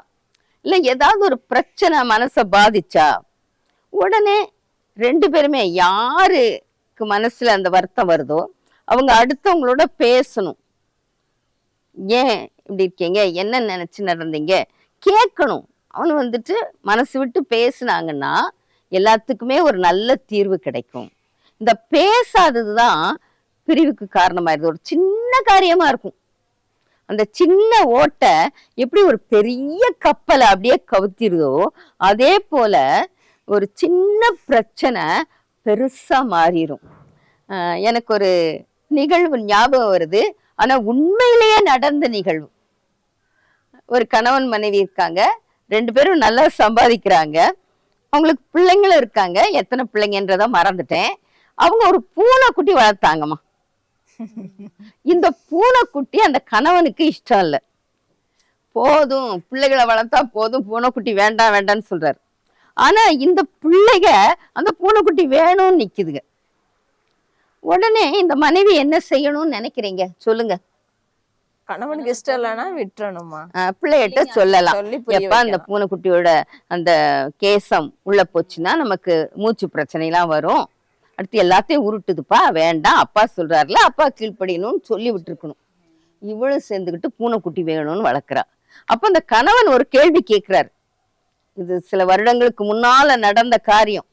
இல்ல ஏதாவது ஒரு பிரச்சனை மனசை பாதிச்சா, உடனே 2 பேருமே யாருக்கு மனசுல அந்த வருத்தம் வருதோ அவங்க அடுத்தவங்களோட பேசணும். ஏன் இப்படி இருக்கீங்க, என்ன நினைச்சு நடந்தீங்க கேட்கணும். அவனு மனசு விட்டு பேசினாங்கன்னா எல்லாத்துக்குமே ஒரு நல்ல தீர்வு கிடைக்கும். இந்த பேசாததுதான் பிரிவுக்கு காரணமாயிருது. ஒரு சின்ன காரியமா இருக்கும், அந்த சின்ன ஓட்டை எப்படி ஒரு பெரிய கப்பலை அப்படியே கவுத்திருதோ, அதே போல ஒரு சின்ன பிரச்சனை பெருசா மாறிடும். எனக்கு ஒரு நிகழ்வு ஞாபகம் வருது, ஆனா உண்மையிலேயே நடந்த நிகழ்வு. ஒரு கணவன் மனைவி இருக்காங்க, 2 பேரும் நல்லா சம்பாதிக்கிறாங்க, அவங்களுக்கு பிள்ளைங்களும் இருக்காங்க. எத்தனை பிள்ளைங்கன்றத மறந்துட்டேன். அவங்க ஒரு பூனைக்குட்டி வளர்த்தாங்கம்மா. இந்த பூனைக்குட்டி அந்த கணவனுக்கு இஷ்டம் இல்லை. போதும், பிள்ளைகளை வளர்த்தா போதும், பூனைக்குட்டி வேண்டாம் வேண்டாம்னு சொல்றாரு. ஆனா இந்த பிள்ளைக அந்த பூனைக்குட்டி வேணும்னு நிக்குதுங்க. உடனே இந்த மனைவி என்ன செய்யணும்னு நினைக்கிறீங்க சொல்லுங்க? கணவனுக்கு இஷ்டம் இல்லைன்னா விட்டுறணுமா? பிள்ளைகிட்ட சொல்லலாம், எப்ப அந்த பூனைக்குட்டியோட அந்த கேசம் உள்ள போச்சுன்னா நமக்கு மூச்சு பிரச்சனை எல்லாம் வரும், அடுத்து எல்லாத்தையும் உருட்டுதுப்பா, வேண்டாம், அப்பா சொல்றாருல, அப்பா கீழ்ப்படியணும்னு சொல்லி விட்டுருக்கணும். இவளும் சேர்ந்துக்கிட்டு பூனைக்குட்டி வேணும்னு வளர்க்குறா. அப்ப அந்த கணவன் ஒரு கேள்வி கேட்கிறாரு. இது சில வருடங்களுக்கு முன்னால நடந்த காரியம்.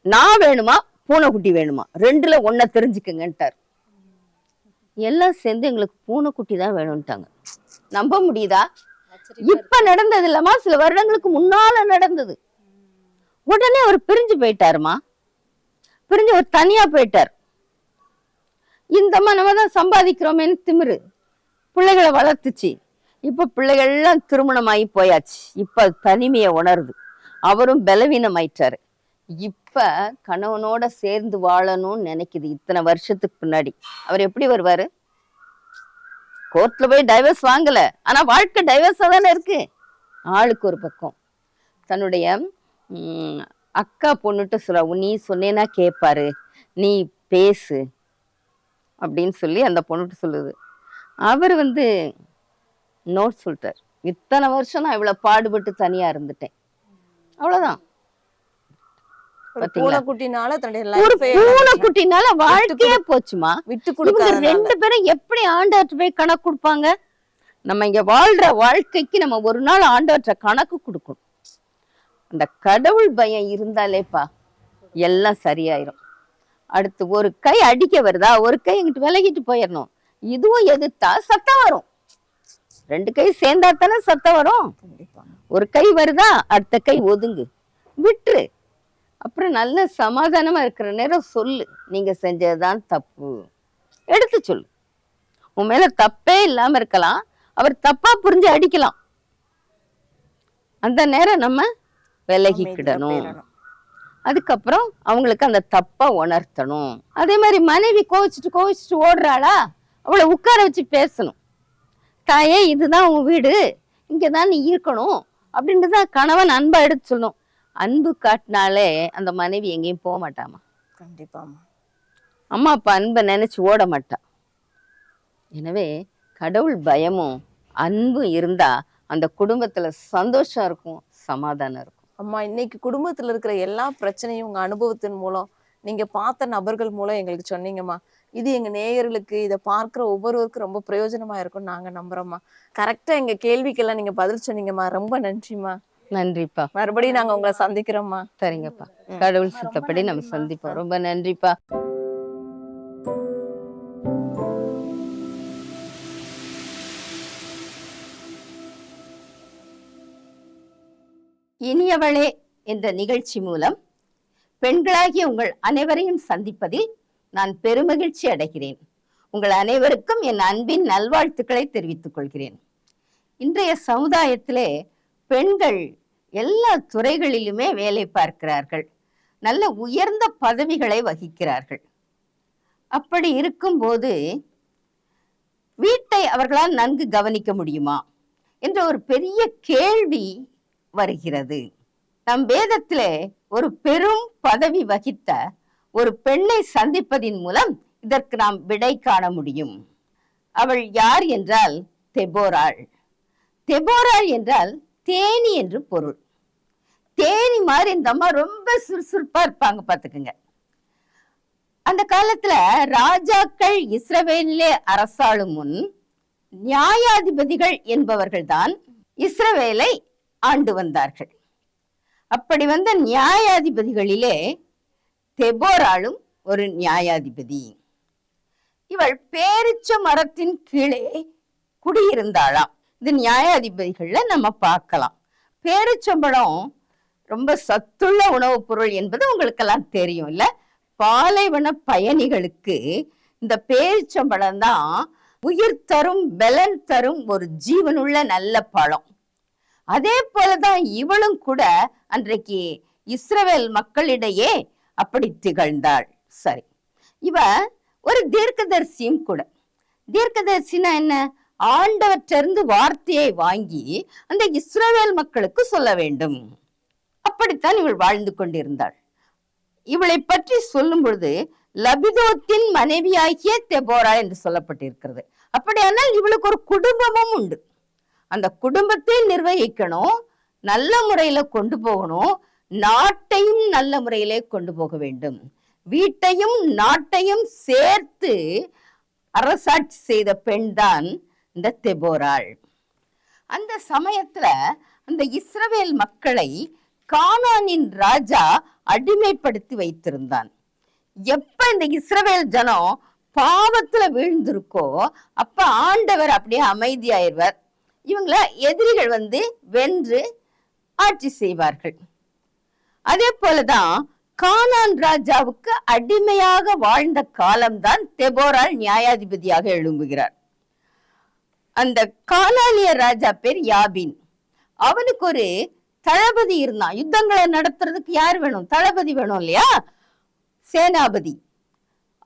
நான் வேணுமா பூனைக்குட்டி வேணுமா, 2ல ஒன்ன தெரிஞ்சுக்கங்கன்ட்டார். எல்லாம் சேர்ந்து எங்களுக்கு பூனைக்குட்டி தான் வேணும்ட்டாங்க. நம்ப முடியுதா? இப்ப நடந்தது இல்லமா, சில வருடங்களுக்கு முன்னால நடந்தது. உடனே அவர் பிரிஞ்சு போயிட்டாருமா, பிரிஞ்சு ஒரு தனியா போயிட்டார். இந்தம்மா நம்ம தான் சம்பாதிக்கிறோமேன்னு திமிரு பிள்ளைகளை வளர்த்துச்சு. இப்ப பிள்ளைகள் எல்லாம் திருமணமாகி போயாச்சு. இப்ப தனிமையை உணருது. அவரும் பலவீனம் ஆயிட்டாரு. இப்ப கணவனோட சேர்ந்து வாழணும்னு நினைக்குது. இத்தனை வருஷத்துக்கு பின்னாடி அவர் எப்படி வருவாரு? கோர்ட்ல போய் டைவர்ஸ் வாங்கல, ஆனா வாழ்க்கை டைவர்ஸா தானே இருக்கு. ஆளுக்கு ஒரு பக்கம். தன்னுடைய அக்கா பொண்ணுட்டு சொல்ற, நீ சொன்னேன்னா கேட்பாரு, நீ பேசு அப்படின்னு சொல்லி அந்த பொண்ணுட்டு சொல்லுது. அவர் நோட் சொல்லிட்டார், இத்தனை வருஷம் நான் இவ்வளவு பாடுபட்டு தனியா இருந்துட்டேன், அவ்வளவுதான். பூனைக்குட்டினால வாழ்க்கையே போச்சுமா. விட்டு கொடுக்க 2 பேரும் எப்படி ஆண்டவர்கிட்ட போய் கணக்கு கொடுப்பாங்க? நம்ம இங்க வாழ்ற வாழ்க்கைக்கு நம்ம ஒரு நாள் ஆண்டவர்கிட்ட கணக்கு கொடுக்கணும். அந்த கடவுள் பயம் இருந்தாலேப்பா எல்லாம் சரியாயிரும். அடுத்து ஒரு கை அடிக்க வருதா, ஒரு கை இங்கிட்டு விலகிட்டு போயிடணும். இதுவும் எதிர்த்தா சத்தம் வரும். 2 கை சேர்ந்தா தானே சத்தம் வரும். ஒரு கை வருதா, அடுத்த கை ஒதுங்கு, விட்டுரு. அப்புறம் நல்ல சமாதானமா இருக்கிற நேரம் சொல்லு, நீங்க செஞ்சதுதான் தப்பு, எடுத்து சொல்லு. உன் மேல தப்பே இல்லாம இருக்கலாம், அவர் தப்பா புரிஞ்சு அடிக்கலாம். அந்த நேரம் நம்ம விலகிக்கிடணும். அதுக்கப்புறம் அவங்களுக்கு அந்த தப்பா உணர்த்தணும். அதே மாதிரி மனைவி கோவிச்சுட்டு ஓடுறாளா, அவளை உட்கார வச்சு பேசணும். தாயே, இதுதான் உன் வீடு, இங்கதான் நீ இருக்கணும் அப்படின்ட்டு தான் கணவன் அன்பா எடுத்து சொல்லணும். அன்பு காட்டினாலே அந்த மனைவி எங்கேயும் போக மாட்டாமா. கண்டிப்பாமா. அம்மா அப்பா அன்பை நினைச்சு ஓட மாட்டா. எனவே கடவுள் பயமும் அன்பும் இருந்தா அந்த குடும்பத்துல சந்தோஷம் இருக்கும், சமாதானம் இருக்கும். அம்மா, இன்னைக்கு குடும்பத்துல இருக்கிற எல்லா பிரச்சனையும் உங்க அனுபவத்தின் மூலம், நீங்க பார்த்த நபர்கள் மூலம் எங்களுக்கு சொன்னீங்கம்மா. இது எங்க நேயர்களுக்கு, இதை பார்க்கிற ஒவ்வொருவருக்கும் ரொம்ப பிரயோஜனமா இருக்கும்னு நாங்க நம்புறோம்மா. கரெக்டா எங்க கேள்விக்கெல்லாம் நீங்க பதில் சொன்னீங்கம்மா. ரொம்ப நன்றிம்மா. நன்றிப்பா. மறுபடியும் நாங்க உங்களை சந்திக்கிறோம்மா. சரிங்கப்பா. கடவுள் சித்தப்படி நம்ம சந்திப்போம். ரொம்ப நன்றிப்பா. இனியவளே என்ற நிகழ்ச்சி மூலம் பெண்களாகிய உங்கள் அனைவரையும் சந்திப்பதில் நான் பெருமகிழ்ச்சி அடைகிறேன். உங்கள் அனைவருக்கும் என் அன்பின் நல்வாழ்த்துக்களை தெரிவித்துக் கொள்கிறேன். இன்றைய சமுதாயத்திலே பெண்கள் எல்லா துறைகளிலுமே வேலை பார்க்கிறார்கள், நல்ல உயர்ந்த பதவிகளை வகிக்கிறார்கள். அப்படி இருக்கும்போது வீட்டை அவர்களால் நன்கு கவனிக்க முடியுமா என்ற ஒரு பெரிய கேள்வி வருகிறது. நம் வேதத்திலே ஒரு பெரும் பதவி வகித்த ஒரு பெண்ணை சந்திப்பதின் மூலம் இதற்கு நாம் விடை காண முடியும். அவள் யார் என்றால் தெபோராள். தெபோராள் என்றால் தேனி என்று பொருள். தேனி மாதிரி இந்த அம்மா ரொம்ப சுறுசுறுப்பா இருப்பாங்க, பாத்துக்குங்க. அந்த காலத்துல ராஜாக்கள் இஸ்ரவேலிலே அரசாளும் முன் நியாயாதிபதிகள் என்பவர்கள் தான் இஸ்ரவேலை ஆண்டு வந்தார்கள். அப்படி வந்த நியாயாதிபதிகளிலே தெபோராளும் ஒரு நியாயாதிபதி. இவள் பேரிச்ச மரத்தின் கீழே குடியிருந்தாளாம். இது நியாயாதிபதிகள்ல நம்ம பார்க்கலாம். பேரிச்சம்பழம் ரொம்ப சத்துள்ள உணவுப் பொருள் என்பது உங்களுக்கெல்லாம் தெரியும் இல்ல? பாலைவன பயணிகளுக்கு இந்த பேரிச்சம்பழம் தான் உயிர் தரும், பலன் தரும் ஒரு ஜீவனுள்ள நல்ல பழம். அதே போலதான் இவளும் கூட அன்றைக்கு இஸ்ரவேல் மக்களிடையே அப்படி திகழ்ந்தாள். சரி, இவ ஒரு தீர்க்கதரிசியும் கூட. தீர்க்கதரிசினா என்ன? ஆண்டவற்றிலிருந்து வார்த்தையை வாங்கி அந்த இஸ்ரவேல் மக்களுக்கு சொல்ல வேண்டும். அப்படித்தான் இவள் வாழ்ந்து கொண்டிருந்தாள். இவளை பற்றி சொல்லும் பொழுது லபிதோத்தின் மனைவியாகிய தெபோரா என்று சொல்லப்பட்டிருக்கிறது. அப்படியானால் இவளுக்கு ஒரு குடும்பமும் உண்டு. அந்த குடும்பத்தை நிர்வகிக்கணும், நல்ல முறையில கொண்டு போகணும், நாட்டையும் நல்ல முறையிலே கொண்டு போக வேண்டும். வீட்டையும் நாட்டையும் சேர்த்து அரசாட்சி செய்த பெண் தான் இந்த தெபோராள். அந்த சமயத்துல அந்த இஸ்ரவேல் மக்களை கானானின் ராஜா அடிமைப்படுத்தி வைத்திருந்தான். எப்ப இந்த இஸ்ரவேல் ஜனம் பாவத்துல வீழ்ந்திருக்கோ அப்ப ஆண்டவர் அப்படியே அமைதியாயிருவார். இவங்கள எதிரிகள் வென்று ஆட்சி செய்வார்கள். அதே போலதான் கானான் ராஜாவுக்கு அடிமையாக வாழ்ந்த காலம்தான் தெபோராள் நியாயாதிபதியாக எழும்புகிறார். அந்த கானானிய ராஜா பேர் யாபின். அவனுக்கு ஒரு தளபதி இருந்தான். யுத்தங்களை நடத்துறதுக்கு யார் வேணும்? தளபதி வேணும் இல்லையா? சேனாபதி.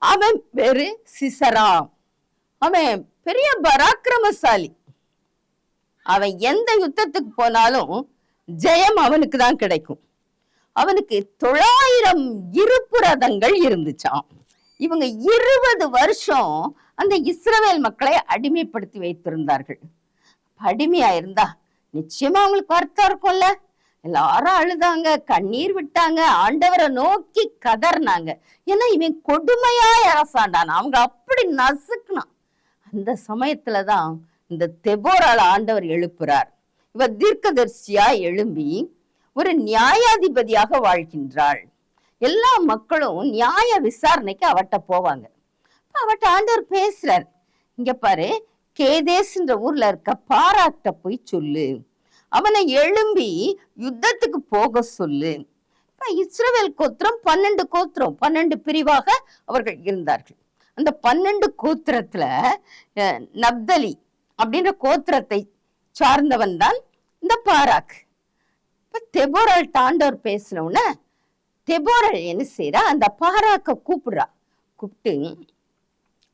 அவன் பேரு சிசரா. அவன் பெரிய பராக்கிரமசாலி. அவன் எந்த யுத்தத்துக்கு போனாலும் ஜெயம் அவனுக்கு தான் கிடைக்கும். அவனுக்கு 900 இருப்பு ரதங்கள் இருந்துச்சாம். இவங்க 20 வருஷம் அந்த இஸ்ரவேல் மக்களை அடிமைப்படுத்தி வைத்திருந்தார்கள். அடிமையா இருந்தா நிச்சயமா அவங்களுக்கு வருத்தம் இருக்கும்ல. எல்லாரும் அழுதாங்க, கண்ணீர் விட்டாங்க, ஆண்டவரை நோக்கி கதர்னாங்க. ஏன்னா இவன் கொடுமையாய் அரசாண்டான், அவங்க அப்படி நசுக்குனான். அந்த சமயத்துலதான் இந்த தெபோரால ஆண்டவர் எழுப்புறார். இவ தீர்க்கதரிசியா எழும்பி ஒரு நியாயாதிபதியாக வாழ்கின்றாள். எல்லா மக்களும் நியாய விசாரணைக்கு அவட்ட போவாங்க. அவட்ட ஆண்டவர் பேசுறார். இங்க பாரு, கேதேஸ்ன்ற ஊர்ல இருக்க பாராட்ட போய் சொல்லு, அவனை எழும்பி யுத்தத்துக்கு போக சொல்லு. இஸ்ரவேல் கோத்திரம் 12 கோத்திரம், 12 பிரிவாக அவர்கள் இருந்தார்கள். அந்த 12 கோத்திரத்துல நப்தலி அப்படின்ற கோத்திரத்தை சார்ந்தவன் தான் இந்த பாராக். இப்ப தெபோராள் ஆண்டவர் பேசினவுடனே தெபோராள் என்ன செய்யறா, அந்த பாராக்க கூப்பிடுறா. கூப்பிட்டு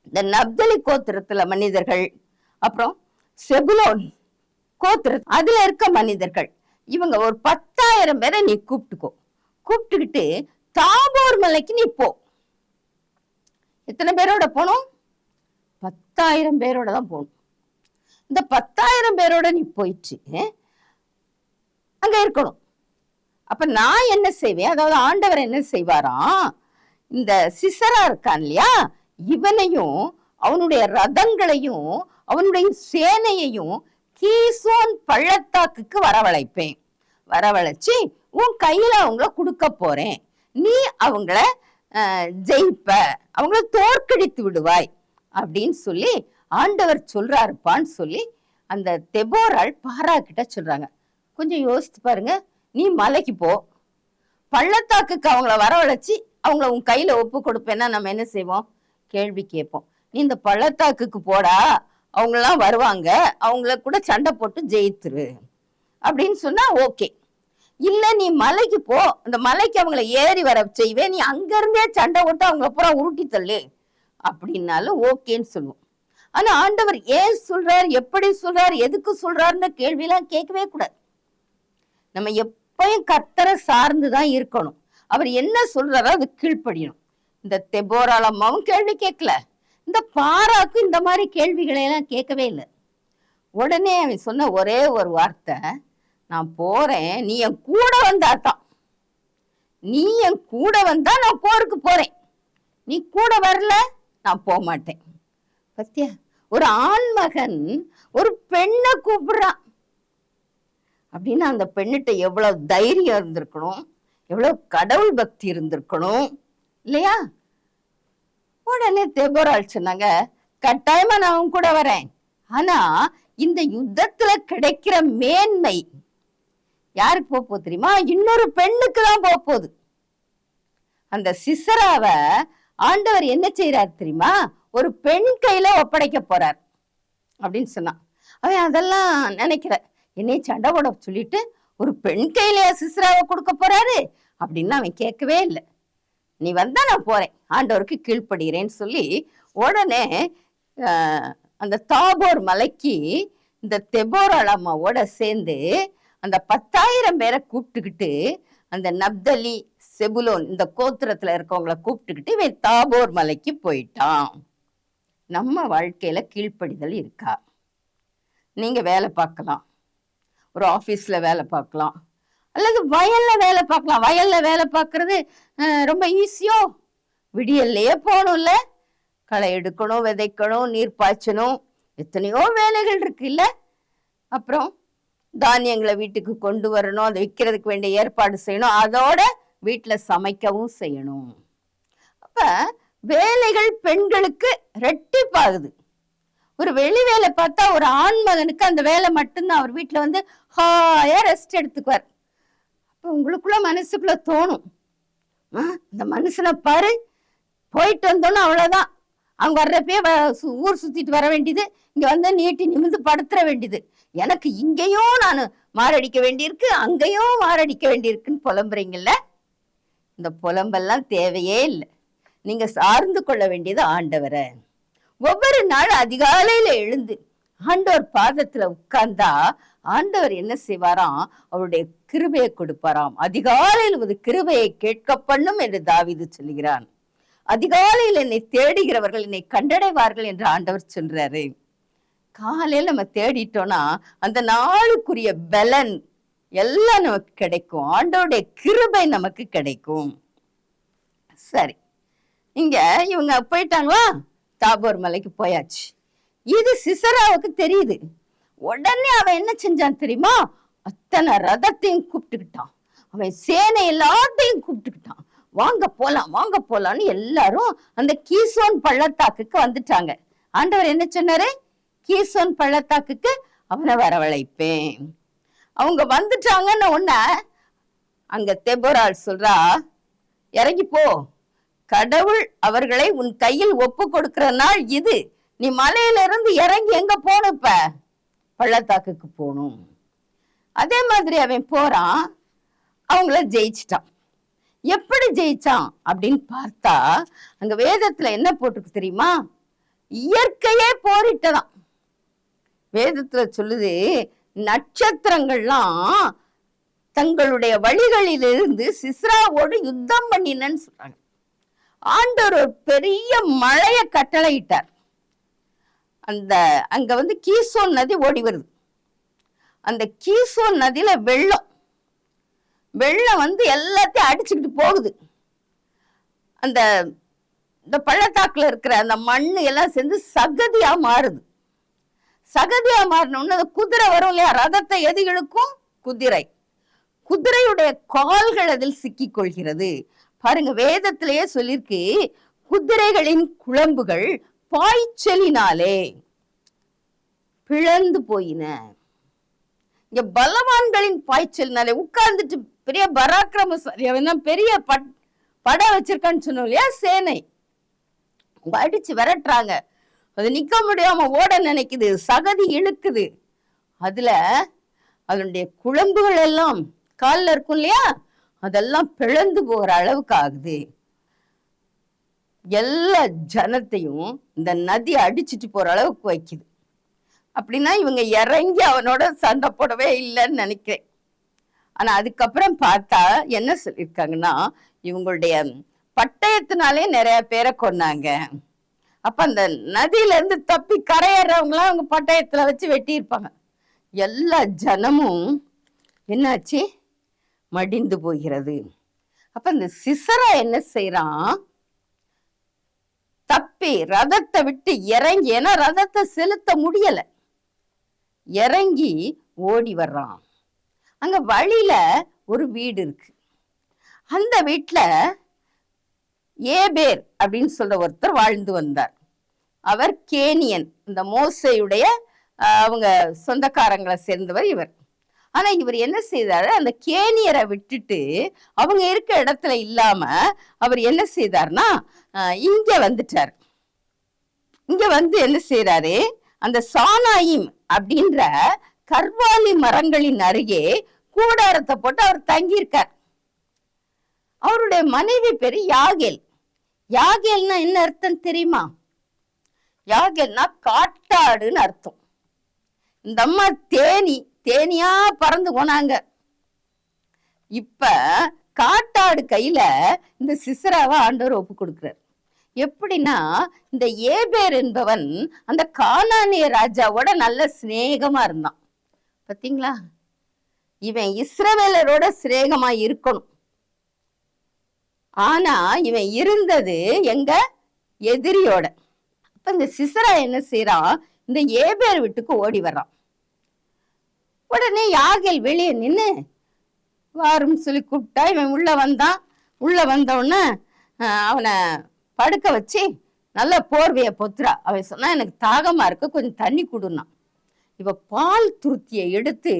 இந்த நப்தலி கோத்திரத்துல மனிதர்கள், அப்புறம் செபுலோன் கோத்திர அதுல இருக்க மனிதர்கள், இவங்க ஒரு 10,000 பேரை நீ கூப்பிட்டுக்கோ. கூப்பிட்டுக்கிட்டு தாபோர் மலைக்கு நீ போ. எத்தனை பேரோட போகணும்? 10,000 பேரோட தான் போகணும். இந்த 10,000 பேரோட நீ போயிட்டு அங்க இருக்கணும். அப்ப நான் என்ன செய்வேன், அதாவது ஆண்டவர் என்ன செய்வாராம், இந்த சிசரா இருக்கான் இல்லையா, இவனையும் அவனுடைய ரதங்களையும் அவனுடைய சேனையையும் கீசோன் பள்ளத்தாக்குக்கு வரவழைப்பேன். வரவழைச்சு உன் கையில அவங்கள கொடுக்க போறேன். நீ அவங்கள ஜெயிப்ப, அவங்கள தோற்கடித்து விடுவாய் அப்படின்னு சொல்லி ஆண்டவர் சொல்றாருப்பான்னு சொல்லி அந்த தெபோராள் பாரா கிட்ட சொல்றாங்க. கொஞ்சம் யோசித்து பாருங்க. நீ மலைக்கு போ, பள்ளத்தாக்குக்கு அவங்கள வரவழைச்சு அவங்கள உன் கையில ஒப்பு கொடுப்பேன்னா நம்ம என்ன செய்வோம்? கேள்வி கேட்போம். நீ இந்த பள்ளத்தாக்குக்கு போடா, அவங்கெல்லாம் வருவாங்க, அவங்கள கூட சண்டை போட்டு ஜெயித்துரு அப்படின்னு சொன்னா ஓகே. இல்ல நீ மலைக்கு போ, அந்த மலைக்கு அவங்கள ஏறி வர செய்வேன், நீ அங்க இருந்தே சண்டை போட்டு அவங்கள பூரா உருட்டி தள்ளு அப்படின்னாலும் ஓகேன்னு சொல்லுவோம். ஆனா ஆண்டவர் ஏன் சொல்றாரு, எப்படி சொல்றாரு, எதுக்கு சொல்றாருன்னு கேள்வியெல்லாம் கேட்கவே கூடாது. நம்ம எப்பயும் கர்த்தரை சார்ந்துதான் இருக்கணும். அவர் என்ன சொல்றாரோ அது கீழ்ப்படியணும். இந்த தெபோராள் அம்மாவும் கேள்வி கேட்கல, இந்த பாராக்கும் இந்த மாதிரி கேள்விகளை எல்லாம் கேட்கவே இல்லை. உடனே அவன் சொன்ன ஒரே ஒரு வார்த்தை, நான் போறேன், நீ என் கூட வந்தாதான், நீ என் கூட வந்தா நான் போருக்கு போறேன், நீ கூட வரல நான் போக மாட்டேன். பத்தியா, ஒரு ஆண்மகன் ஒரு பெண்ணை கூப்பிடுறான் அப்படின்னா அந்த பெண்ணிட்ட எவ்வளவு தைரியம் இருந்திருக்கணும், எவ்வளவு கடவுள் பக்தி இருந்திருக்கணும் இல்லையா? உடனே தெபோராள் சொன்னாங்க, கட்டாயமா நான் அவன் கூட வரேன். ஆனா இந்த யுத்தத்துல கிடைக்கிற மேன்மை யாருக்கு போகுது தெரியுமா? இன்னொரு பெண்ணுக்கு தான் போகுது. அந்த சிசராவை ஆண்டவர் என்ன செய்யறாரு தெரியுமா? ஒரு பெண் கையில ஒப்படைக்க போறார் அப்படின்னு சொன்னான். அவன் அதெல்லாம் நினைக்கிற, என்னை சண்டை போட சொல்லிட்டு ஒரு பெண் கையில சிசராவை கொடுக்க போறாரு அப்படின்னு அவன் கேட்கவே இல்லை. நீ வந்தா நான் போறேன், ஆண்டவருக்கு கீழ்ப்படுகிறேன்னு சொல்லி உடனே அந்த தாபோர் மலைக்கு இந்த தெபோராள் அம்மாவோட சேர்ந்து அந்த 10,000 பேரை கூப்பிட்டுக்கிட்டு அந்த நப்தலி செபுலோன் இந்த கோத்திரத்துல இருக்கவங்கள கூப்பிட்டுக்கிட்டு இவன் தாபோர் மலைக்கு போயிட்டான். நம்ம வாழ்க்கையில கீழ்ப்படிதல் இருக்கா? நீங்க வேலை பார்க்கலாம், ஒரு ஆபீஸ்ல வேலை பார்க்கலாம், அல்லது வயல்ல வேலை பார்க்கலாம். வயல்ல வேலை பார்க்கறது ரொம்ப ஈஸியோ? விடியல்லையே போகணும்ல, களை எடுக்கணும், விதைக்கணும், நீர் பாய்ச்சணும், எத்தனையோ வேலைகள் இருக்கு இல்ல? அப்புறம் தானியங்களை வீட்டுக்கு கொண்டு வரணும், அதை விற்கிறதுக்கு வேண்டிய ஏற்பாடு செய்யணும், அதோட வீட்டுல சமைக்கவும் செய்யணும். அப்ப வேலைகள் பெண்களுக்கு ரெட்டிப்பாகுது. ஒரு வெளி வேலை பார்த்தா ஒரு ஆண் மகனுக்கு அந்த வேலை மட்டும்தான், அவர் வீட்டுல வந்து ஹாயா ரெஸ்ட் எடுத்துக்குவார். அப்ப உங்களுக்குள்ள மனசுக்குள்ள தோணும், இந்த மனுஷனை பாரு, போயிட்டு வந்தோன்னு அவ்வளவுதான், அவங்க வர்றப்பே ஊர் சுத்திட்டு வர வேண்டியது, இங்க வந்து நீட்டி நிமிந்து படுத்துற வேண்டியது, எனக்கு இங்கேயும் நான் மாரடிக்க வேண்டியிருக்கு, அங்கேயும் மாரடிக்க வேண்டியிருக்குன்னு புலம்புறீங்கல்ல. இந்த புலம்பெல்லாம் தேவையே இல்லை. நீங்க சார்ந்து கொள்ள வேண்டியது ஆண்டவரை. ஒவ்வொரு நாள் அதிகாலையில எழுந்து ஆண்டவர் பாதத்துல உட்கார்ந்தா ஆண்டவர் என்ன செய்வாராம்? அவருடைய கிருபையை கொடுப்பாராம். அதிகாலையில் ஒரு கிருபையை கேட்க பண்ணும் என்று தாவீது சொல்லுகிறான். அதிகாலையில் என்னை தேடுகிறவர்கள் என்னை கண்டடைவார்கள் என்று ஆண்டவர் சொல்றாரு. காலையில நம்ம தேடிட்டோம்னா அந்த நாளுக்குரிய பலன் எல்லாம் நமக்கு கிடைக்கும், ஆண்டவருடைய கிருபை நமக்கு கிடைக்கும். சரி, இங்க இவங்க போயிட்டாங்களா, தாபோர் மலைக்கு போயாச்சு. இது சிசராவுக்கு தெரியுது. உடனே அவன் என்ன செஞ்சான் தெரியுமா? அத்தனை ரதத்தையும் கூப்பிட்டுக்கிட்டான், அவன் சேனை எல்லாத்தையும் கூப்பிட்டுக்கிட்டான். வாங்க போலாம், வாங்க போலான்னு எல்லாரும் அந்த கீசோன் பள்ளத்தாக்குக்கு வந்துட்டாங்க. ஆண்டவர் என்ன சொன்னாரு? கீசோன் பள்ளத்தாக்குக்கு அவனை வரவழைப்பேன். அவங்க வந்துட்டாங்கன்னு உடனே அங்க தெபோராள் சொல்றா, இறங்கி போ, கடவுள் அவர்களை உன் கையில் ஒப்பு கொடுக்கிற நாள் இது, நீ மலையில இருந்து இறங்கி எங்க போகணும்? இப்ப பள்ளத்தாக்குக்கு போகணும். அதே மாதிரி அவன் போறான், அவங்கள ஜெயிச்சிட்டான். எப்படி ஜெயிச்சான் அப்படின்னு பார்த்தா அங்க வேதத்துல என்ன போட்டுருக்கு தெரியுமா? இயற்கையே போரிட்டதாம். வேதத்துல சொல்லுது, நட்சத்திரங்கள்லாம் தங்களுடைய வழிகளிலிருந்து சிஸ்ராவோடு யுத்தம் பண்ணினன்னு சொல்றாங்க. ஆண்டவர் ஒரு பெரிய மழைய கட்டளையிட்டார். அங்க வந்து கீசோன் நதி ஓடி வருது. அந்த கீசோன் நதியில வெள்ளம் வந்து எல்லாத்தையும் அடிச்சுக்கிட்டு போகுது. இந்த பள்ளத்தாக்குல இருக்கிற அந்த மண்ணு எல்லாம் சேர்ந்து சகதியா மாறுது. சகதியா மாறினோன்னு அந்த குதிரை வரும் இல்லையா, ரதத்தை எது இழுக்கும்? குதிரையுடைய கால்கள் அதில் சிக்கிக் கொள்கிறது. பாருங்க, வேதத்திலேயே சொல்லிருக்கு, குதிரைகளின் குழம்புகள் பாய்ச்சலினாலே பிளந்து போயின. இங்க பலவான்களின் பாய்ச்சலினாலே உட்கார்ந்துட்டு பெரிய பராக்கிரமசாலி, அவன் பெரிய படம் வச்சிருக்கான்னு சொன்னோம் இல்லையா, சேனை அடிச்சு விரட்டுறாங்க. அது நிக்க முடியாம ஓட நினைக்குது, சகதி இழுக்குது. அதுல அதனுடைய குழம்புகள் எல்லாம் காலில் இருக்கும் இல்லையா, அதெல்லாம் பிளந்து போகிற அளவுக்கு ஆகுது. எல்லா ஜனத்தையும் இந்த நதி அடிச்சுட்டு போற அளவுக்கு வைக்குது. அப்படின்னா இவங்க இறங்கி அவனோட சண்டை போடவே இல்லைன்னு நினைக்கிறேன். ஆனா அதுக்கப்புறம் பார்த்தா என்ன சொல்லியிருக்காங்கன்னா, இவங்களுடைய பட்டயத்தினாலே நிறைய பேரை கொன்னாங்க. அப்ப அந்த நதியில இருந்து தப்பி கரையேறவங்களாம் அவங்க பட்டயத்துல வச்சு வெட்டி இருப்பாங்க. எல்லா ஜனமும் என்னாச்சு? மடிந்து போகிறது. அப்ப இந்த சிசரா என்ன செய்யறான்? தப்பி ரதத்தை விட்டு இறங்கி, ஏன்னா ரதத்தை செலுத்த முடியல, இறங்கி ஓடி வர்றான். அங்க வழியில ஒரு வீடு இருக்கு. அந்த வீட்டுல ஏபேர் அப்படின்னு சொல்ற ஒருத்தர் வாழ்ந்து வந்தார். அவர் கேனியன், இந்த மோசையுடைய அவங்க சொந்தக்காரங்களை சேர்ந்தவர் இவர். ஆனா இவர் என்ன செய்தாரு, அந்த கேனியரை விட்டுட்டு அவங்க இருக்க இடத்துல இல்லாம அவர் என்ன செய்தார்னா இங்க வந்துட்டார். இங்க வந்து என்ன செய்யறாரு, அந்த சானாயிம் அப்படின்ற கர்வாலி மரங்களின் அருகே கூடாரத்தை போட்டு அவர் தங்கியிருக்கார். அவருடைய மனைவி பேரு யாகேல். யாகேல்னா என்ன அர்த்தம் தெரியுமா? யாகேல்னா காட்டாடுன்னு அர்த்தம். இந்த அம்மா தேனியா பறந்து போனாங்க. இப்ப காட்டாடு கையில இந்த சிசராவை ஆண்டவர் ஒப்பு கொடுக்கிறார். எப்படின்னா, இந்த ஏபேர் என்பவன் அந்த கானானிய ராஜாவோட நல்ல சிநேகமா இருந்தான். பாத்தீங்களா? இவன் இஸ்ரவேலரோட சிநேகமா இருக்கணும். ஆனா இவன் இருந்தது எங்க எதிரியோட. அப்ப இந்த சிசரா என்ன செய்யறான், இந்த ஏபேர் வீட்டுக்கு ஓடி வர்றான். உடனே யாகேல் வெளியே நின்று வாரும் சொல்லி கூப்பிட்டா இவன் உள்ள வந்தான். உள்ள வந்தோடனே அவனை படுக்க வச்சு நல்ல போர்வையை பொத்துறா. அவன் சொன்னா, எனக்கு தாகமா இருக்கு, கொஞ்சம் தண்ணி கொடுனா. இவ பால் துருத்தியை எடுத்து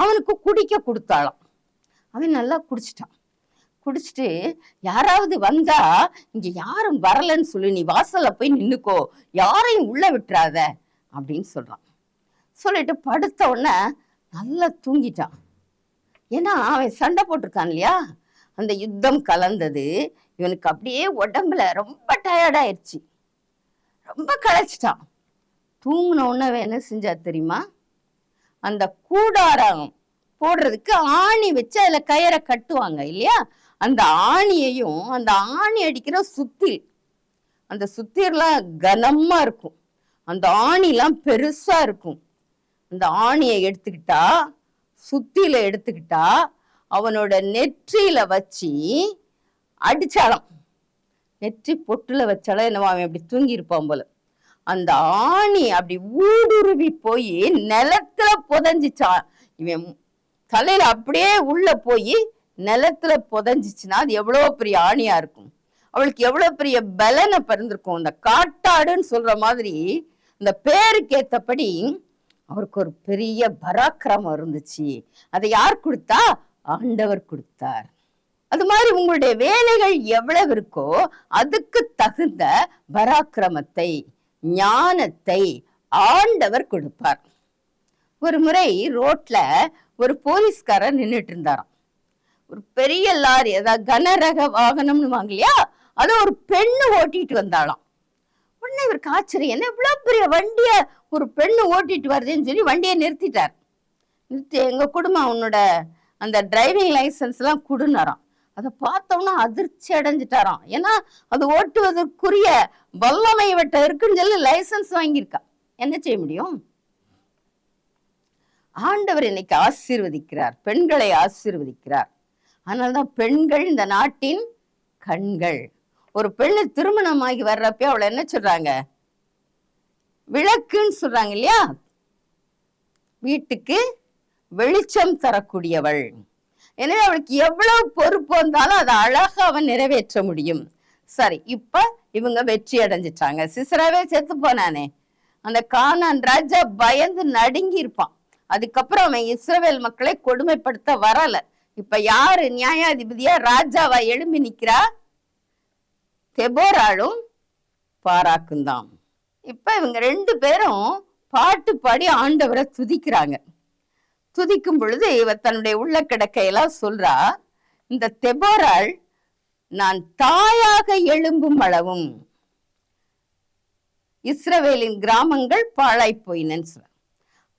அவனுக்கு குடிக்க கொடுத்தாளாம். அவன் நல்லா குடிச்சிட்டான். குடிச்சிட்டு, யாராவது வந்தா இங்க யாரும் வரலன்னு சொல்லி நீ வாசல்ல போய் நின்னுக்கோ, யாரையும் உள்ள விட்டுறாத அப்படின்னு சொல்றான். சொல்லிட்டு படுத்த உடனே நல்லா தூங்கிட்டான். ஏன்னா அவன் சண்டை போட்டிருக்கான் இல்லையா, அந்த யுத்தம் கலந்தது. இவனுக்கு அப்படியே உடம்புல ரொம்ப டயர்டாயிருச்சு, ரொம்ப களைச்சிட்டான். தூங்கின உடனே என்ன செஞ்சா தெரியுமா, அந்த கூடாரம் போடுறதுக்கு ஆணி வச்சு அதுல கயிறை கட்டுவாங்க இல்லையா, அந்த ஆணியையும் அந்த ஆணி அடிக்கிற சுத்திர், அந்த சுத்திர்லாம் கனமா இருக்கும், அந்த ஆணிலாம் பெருசா இருக்கும். அந்த ஆணியை எடுத்துக்கிட்டா, சுத்தியில எடுத்துக்கிட்டா அவனோட நெற்றியில வச்சு அடிச்சாலாம். நெற்றி பொட்டுல வச்சாலும் என்னவோ அவன் அப்படி தூங்கி இருப்பான் போல. அந்த ஆணி அப்படி ஊடுருவி போய் நிலத்துல புதஞ்சிச்சான். இவன் தலையில அப்படியே உள்ள போய் நிலத்துல புதஞ்சிச்சுன்னா அது எவ்வளவு பெரிய ஆணியா இருக்கும், அவளுக்கு எவ்வளவு பெரிய பலனை பிறந்திருக்கும். இந்த காட்டாடுன்னு சொல்ற மாதிரி இந்த பேருக்கு ஏத்தபடி அவருக்கு ஒரு பெரிய பராக்கிரமம் இருந்துச்சு. அதை யார் கொடுத்தா? ஆண்டவர் கொடுத்தார். அது மாதிரி உங்களுடைய வேலைகள் எவ்வளவு இருக்கோ அதுக்கு தகுந்த பராக்கிரமத்தை, ஞானத்தை ஆண்டவர் கொடுப்பார். ஒரு முறை ரோட்ல ஒரு போலீஸ்காரர் நின்றுட்டு இருந்தாராம். ஒரு பெரிய லாரி, அதாவது கனரக வாகனம்னு வாங்கலையா, அதை ஒரு பெண்ணு ஓட்டிட்டு வந்தாளாம். உடனே இவருக்கு ஆச்சரியம், என்ன இவ்வளவு பெரிய வண்டிய ஒரு பெண்ணு ஓட்டிட்டு வருதுன்னு சொல்லி வண்டியை நிறுத்திட்டார். நிறுத்தி, எங்க குடும்பம் உன்னோட அந்த டிரைவிங் லைசன்ஸ் எல்லாம் கொடுனாராம். அதை பார்த்தோம்னா அதிர்ச்சி அடைஞ்சிட்டாராம். ஏன்னா அது ஓட்டுவதற்குரிய வல்லமை இவட்ட இருக்குன்னு சொல்லி லைசன்ஸ் வாங்கியிருக்கா. என்ன செய்ய முடியும்? ஆண்டவர் இன்னைக்கு ஆசீர்வதிக்கிறார், பெண்களை ஆசீர்வதிக்கிறார். அதனால்தான் பெண்கள் இந்த நாட்டின் கண்கள். ஒரு பெண்ணு திருமணமாகி வர்றப்ப அவளை என்ன சொல்றாங்க? விளக்குன்னு சொல்றாங்க இல்லையா? வீட்டுக்கு வெளிச்சம் தரக்கூடியவள். எனவே அவளுக்கு எவ்வளவு பொறுப்பு வந்தாலும் அதை அழகா அவன் நிறைவேற்ற முடியும். சரி, இப்ப இவங்க வெற்றி அடைஞ்சிட்டாங்க. சிசராவே செத்து போனானே, அந்த கானான் ராஜா பயந்து நடுங்கி இருப்பான். அதுக்கப்புறம் அவன் இஸ்ரவேல் மக்களை கொடுமைப்படுத்த வரல. இப்ப யாரு நியாயாதிபதியா ராஜாவா எழும்பி நிக்கிறா? தெபோராளும் பாராக்கும் தான். இப்ப இவங்க 2 பேரும் பாட்டு பாடி ஆண்டவரை துதிக்கிறாங்க. துதிக்கும் பொழுது இவர் தன்னுடைய உள்ள கிடக்கையெல்லாம் சொல்றா, இந்த தெபோராள் நான் தாயாக எழும்பும் அளவும் இஸ்ரவேலின் கிராமங்கள் பாழாய் போயினன்னு சொல்ற.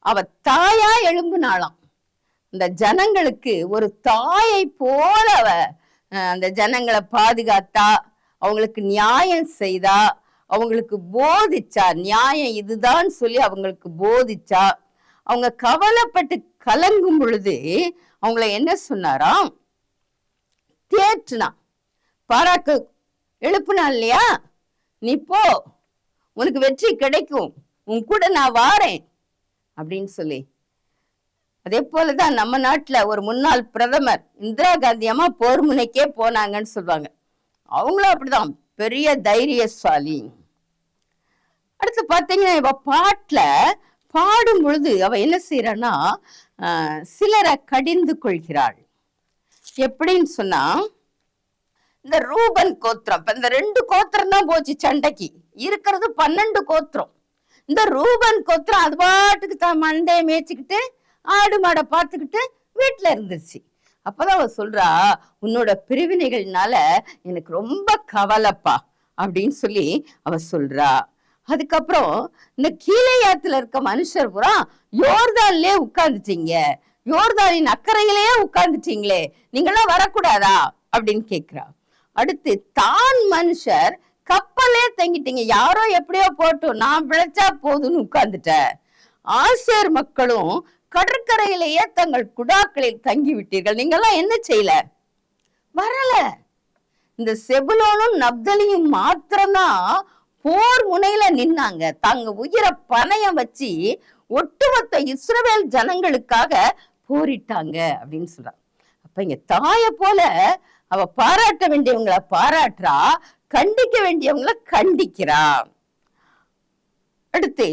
அவ தாயா எழும்புனாளாம். இந்த ஜனங்களுக்கு ஒரு தாயை போல அவ அந்த ஜனங்களை பாதுகாத்தா, அவங்களுக்கு நியாயம் செய்தா, அவங்களுக்கு போதிச்சா, நியாயம் இதுதான் சொல்லி அவங்களுக்கு போதிச்சா. அவங்க கவலைப்பட்டு கலங்கும் பொழுது அவங்கள என்ன சொன்னாராம்? தேற்றுனா. பாராக்கு எழுப்புனா இல்லையா, நீ போ, உனக்கு வெற்றி கிடைக்கும், உன் கூட நான் வாரேன் அப்படின்னு சொல்லி. அதே போலதான் நம்ம நாட்டுல ஒரு முன்னாள் பிரதமர் இந்திரா காந்தி அம்மா போர் முனைக்கே போனாங்கன்னு சொல்லுவாங்க. அவங்களும் அப்படிதான் பெரிய தைரியசாலி. அடுத்து பாத்தீங்கன்னா, இவ பாட்டுல பாடும் பொழுது அவ என்ன செய்யறான்னா, சிலரை கடிந்து கொள்கிறாள். எப்படின்னு சொன்னா, இந்த ரூபன் கோத்திரம், இப்ப இந்த 2 கோத்திரம் தான் போச்சு சண்டைக்கு, இருக்கிறது 12 கோத்திரம். இந்த ரூபன் கோத்திரம் அது பாட்டுக்கு தான் மண்டையை மேய்ச்சிக்கிட்டு ஆடு மாடை பார்த்துக்கிட்டு வீட்டுல இருந்துச்சு. அப்பதான் அவ சொல்றா, உன்னோட பிரிவினைகள்னால எனக்கு ரொம்ப கவலைப்பா அப்படின்னு சொல்லி அவ சொல்றா. அதுக்கப்புறம் இந்த கீலேயாத்துல இருக்க மனுஷர் பூரா யோர்தான்லயே உட்கார்ந்துட்டீங்க, யோர்தானின் அக்கறையிலேயே உட்கார்ந்துட்டீங்களே, நீங்களாம் வரக்கூடாதா அப்படின்னு கேக்குறா. அடுத்து தான் மனுஷர் கப்பலே தங்கிட்டீங்க, யாரோ எப்படியோ போட்டும் நான் பிழைச்சா போதுன்னு உட்கார்ந்துட்ட. ஆசேர் மக்களும் கடற்கரையிலேயே தங்கள் குடாக்களில் தங்கி விட்டீர்கள், நீங்கெல்லாம் என்ன செய்யல? வரல. இந்த செபுலோனும் நப்தலியும் மாத்திரம்தான் போர் முனையில நின்னாங்க. தாங்க உயிரை பணயம் வச்சு ஒட்டுமொத்த இஸ்ரவேல் ஜனங்களுக்காக போரிட்டாங்க அப்படின்னு சொல்றாங்க. அப்ப இங்க தாய போல அவ பாராட்ட வேண்டியவங்களை பாராட்டுறா, கண்டிக்க வேண்டியவங்களை கண்டிக்கிறா. அடுத்து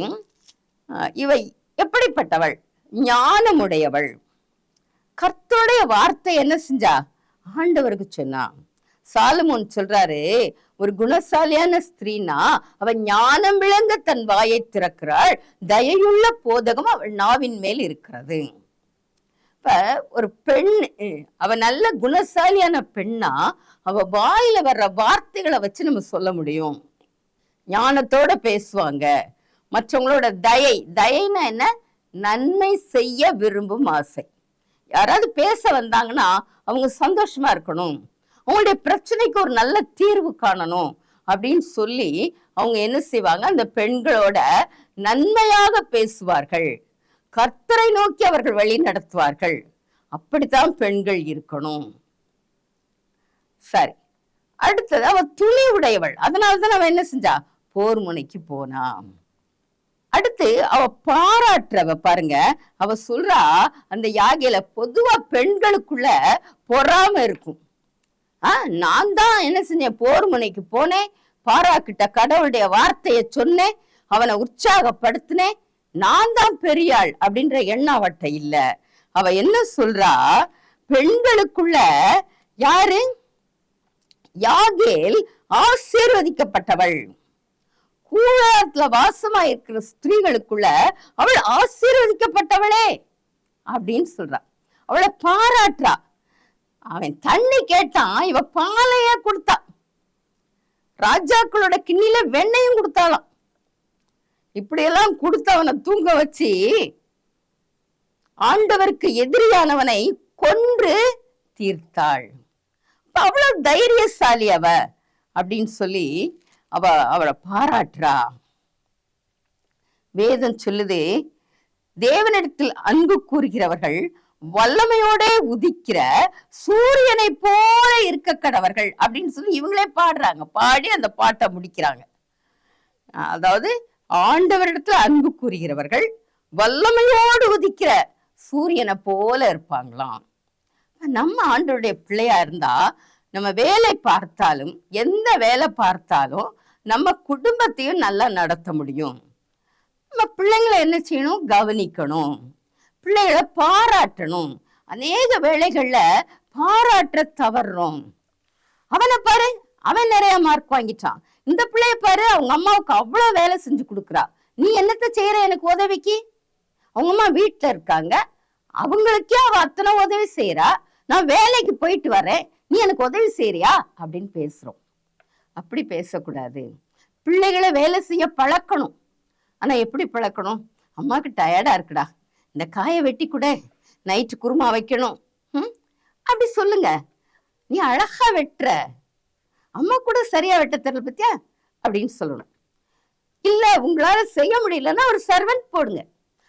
இவை எப்படிப்பட்டவள்? ஞானமுடையவள். கர்த்தருடைய வார்த்தை என்ன செஞ்சா? ஆண்டவருக்கு சொன்னா. சாலமோன் சொல்றாரு, ஒரு குணசாலியான ஸ்திரீனா அவள் ஞானம் விளங்க தன் வாயை திறக்கிறாள், தயையுள்ள போதகம் அவள் நாவின் மேல் இருக்கிறது. இப்ப ஒரு பெண், அவ நல்ல குணசாலியான பெண்ணா அவ வாயில வர்ற வார்த்தைகளை வச்சு நம்ம சொல்ல முடியும். ஞானத்தோட பேசுவாங்க. மற்றவங்களோட தயைனா என்ன? நன்மை செய்ய விரும்பும் ஆசை. யாராவது பேச வந்தாங்கன்னா அவங்க சந்தோஷமா இருக்கணும், அவங்களுடைய பிரச்சனைக்கு ஒரு நல்ல தீர்வு காணணும் அப்படின்னு சொல்லி அவங்க என்ன செய்வாங்க? அந்த பெண்களோட நன்மையாக பேசுவார்கள், கர்த்தரை நோக்கி அவர்கள் வழி நடத்துவார்கள். அப்படித்தான் பெண்கள் இருக்கணும். சரி, அடுத்தது அவ துணி உடையவள். அதனாலதான் அவ என்ன செஞ்சா? போர் முனைக்கு போனா. அடுத்து அவ பாராட்டுறவ பாருங்க. அவ சொல்றா, அந்த யாகையில பொதுவா பெண்களுக்குள்ள பொறாம இருக்கும். நான் தான் என்ன செஞ்சேன்? போர் முனைக்கு போனேன், பாராக்கிட்ட கடவுளுடைய வார்த்தைய சொன்னேன், அவனை உற்சாகப்படுத்தினேன், நான் தான் பெரியாள் அப்படின்ற எண்ணம் அவட்ட இல்ல. அவ என்ன சொல்றா? பெண்களுக்குள்ள யாரு? யாகேல் ஆசீர்வதிக்கப்பட்டவள். கூடாரத்துல வாசமா இருக்கிற ஸ்திரீகளுக்குள்ள அவள் ஆசீர்வதிக்கப்பட்டவளே அப்படின்னு சொல்றா. அவளை பாராட்டுறா. அவன் தண்ணி கேட்டான், இவ பாலைய கொடுத்தா. ராஜாக்களோட கிண்ணில வெண்ணையும் கொடுத்தாளாம். இப்படியெல்லாம் கொடுத்து அவனை தூங்க வச்சு ஆண்டவருக்கு எதிரியானவனை கொன்று தீர்த்தாள். அவ்வளவு தைரியசாலி அவ அப்படின்னு சொல்லி அவளை பாராட்டுறா. வேதம் சொல்லுது, தேவனிடத்தில் அன்பு கூறுகிறவர்கள் வல்லமையோட உதிக்கிற சூரியனை போல இருக்க கடவர்கள் அப்படின்னு சொல்லி இவங்களே பாடுறாங்க. பாடி அந்த பாட்டை முடிக்கிறாங்க. அதாவது ஆண்டவரிடத்துல அன்பு கூறுகிறவர்கள் வல்லமையோடு உதிக்கிற சூரியனை போல இருப்பாங்களாம். நம்ம ஆண்டவருடைய பிள்ளையா இருந்தா நம்ம வேலை பார்த்தாலும் எந்த வேலை பார்த்தாலும் நம்ம குடும்பத்தையும் நல்லா நடத்த முடியும். நம்ம பிள்ளைங்களை என்ன செய்யணும்? கவனிக்கணும், பிள்ளைகளை பாராட்டணும். அநேக வேளைகள்ல பாராட்ட தவறுறோம். அவனை பாரு, அவன் நிறைய மார்க் வாங்கிட்டான், இந்த பிள்ளைய பாரு, அவங்க அம்மாவுக்கு அவ்வளவு வேலை செஞ்சு கொடுக்குறா, நீ என்னத்த செய்யற எனக்கு உதவிக்கு? அவங்க அம்மா வீட்டுல இருக்காங்க, அவங்களுக்கே அவ அத்தனை உதவி செய்யறா, நான் வேலைக்கு போயிட்டு வரேன், நீ எனக்கு உதவி செய்யறியா அப்படின்னு பேசுறோம். அப்படி பேசக்கூடாது. பிள்ளைகளை வேலை செய்ய பழக்கணும். ஆனா எப்படி பழக்கணும்? அம்மாவுக்கு டயர்டா இருக்குடா, இந்த காயை வெட்டி கூட, நைட்டு குருமா வைக்கணும், அப்படி சொல்லுங்க. நீ அழகா வெட்டுற, அம்மா கூட சரியா வெட்ட தெரியல பத்தியா அப்படின்னு சொல்லணும். இல்ல உங்களால செய்ய முடியலன்னா ஒரு சர்வெண்ட் போடுங்க.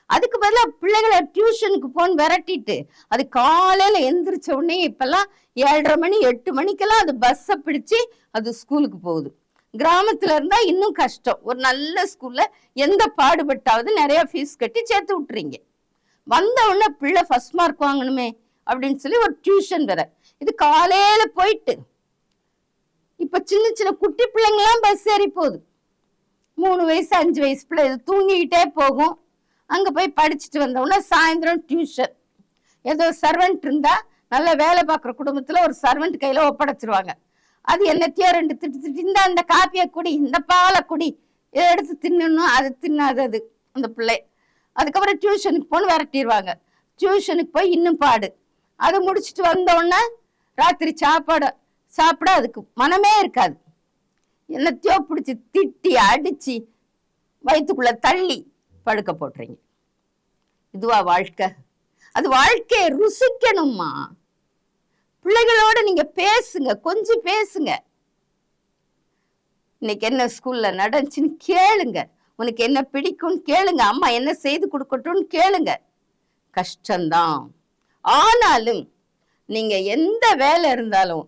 அதுக்கு பதிலாக பிள்ளைகளை டியூஷனுக்கு போன்னு விரட்டிட்டு அது காலையில எந்திரிச்ச உடனே இப்பெல்லாம் 7:30 மணி 8 மணிக்கெல்லாம் அது பஸ்ஸை பிடிச்சு அது ஸ்கூலுக்கு போகுது. கிராமத்துல இருந்தா இன்னும் கஷ்டம். ஒரு நல்ல ஸ்கூல்ல எந்த பாடுபட்டாவது நிறைய ஃபீஸ் கட்டி சேர்த்து விட்டுறீங்க. வந்த உடனே பிள்ளை ஃபர்ஸ்ட் மார்க் வாங்கணுமே அப்படின்னு சொல்லி ஒரு டியூஷன் வேற. இது காலையில போயிட்டு இப்ப சின்ன சின்ன குட்டி பிள்ளைங்களாம் பஸ் ஏறி போகுது. 3 வயசு 5 வயசு பிள்ளை இது தூங்கிக்கிட்டே போகும். அங்க போய் படிச்சுட்டு வந்தோம்னா சாயந்தரம் டியூஷன். ஏதோ சர்வெண்ட் இருந்தா நல்ல வேலை பார்க்குற குடும்பத்துல ஒரு சர்வெண்ட் கையில ஒப்படைச்சிருவாங்க. அது என்னத்தையோ 2 திட்டு இந்த அந்த காப்பியை குடி, இந்த பாலை குடி, இதை எடுத்து தின்னணும், அது தின்னாது அது அந்த பிள்ளை. அதுக்கப்புறம் டியூஷனுக்கு போன்னு விரட்டிடுவாங்க. டியூஷனுக்கு போய் இன்னும் பாடு. அது முடிச்சுட்டு வந்தோடனே ராத்திரி சாப்பிட அதுக்கு மனமே இருக்காது. என்னத்தையோ பிடிச்சி திட்டி அடிச்சு வயிற்றுக்குள்ள தள்ளி படுக்க போட்டுறீங்க. இதுவா வாழ்க்கை? அது வாழ்க்கையை ருசிக்கணும்மா. பிள்ளைகளோட நீங்க பேசுங்க, கொஞ்சம் பேசுங்க. இன்னைக்கு என்ன ஸ்கூல்ல நடந்துச்சுன்னு கேளுங்க, உனக்கு என்ன பிடிக்கும்னு கேளுங்க, அம்மா என்ன செய்து கொடுக்கட்டும்னு கேளுங்க. கஷ்டம்தான். ஆனாலும் நீங்க எந்த வேலை இருந்தாலும்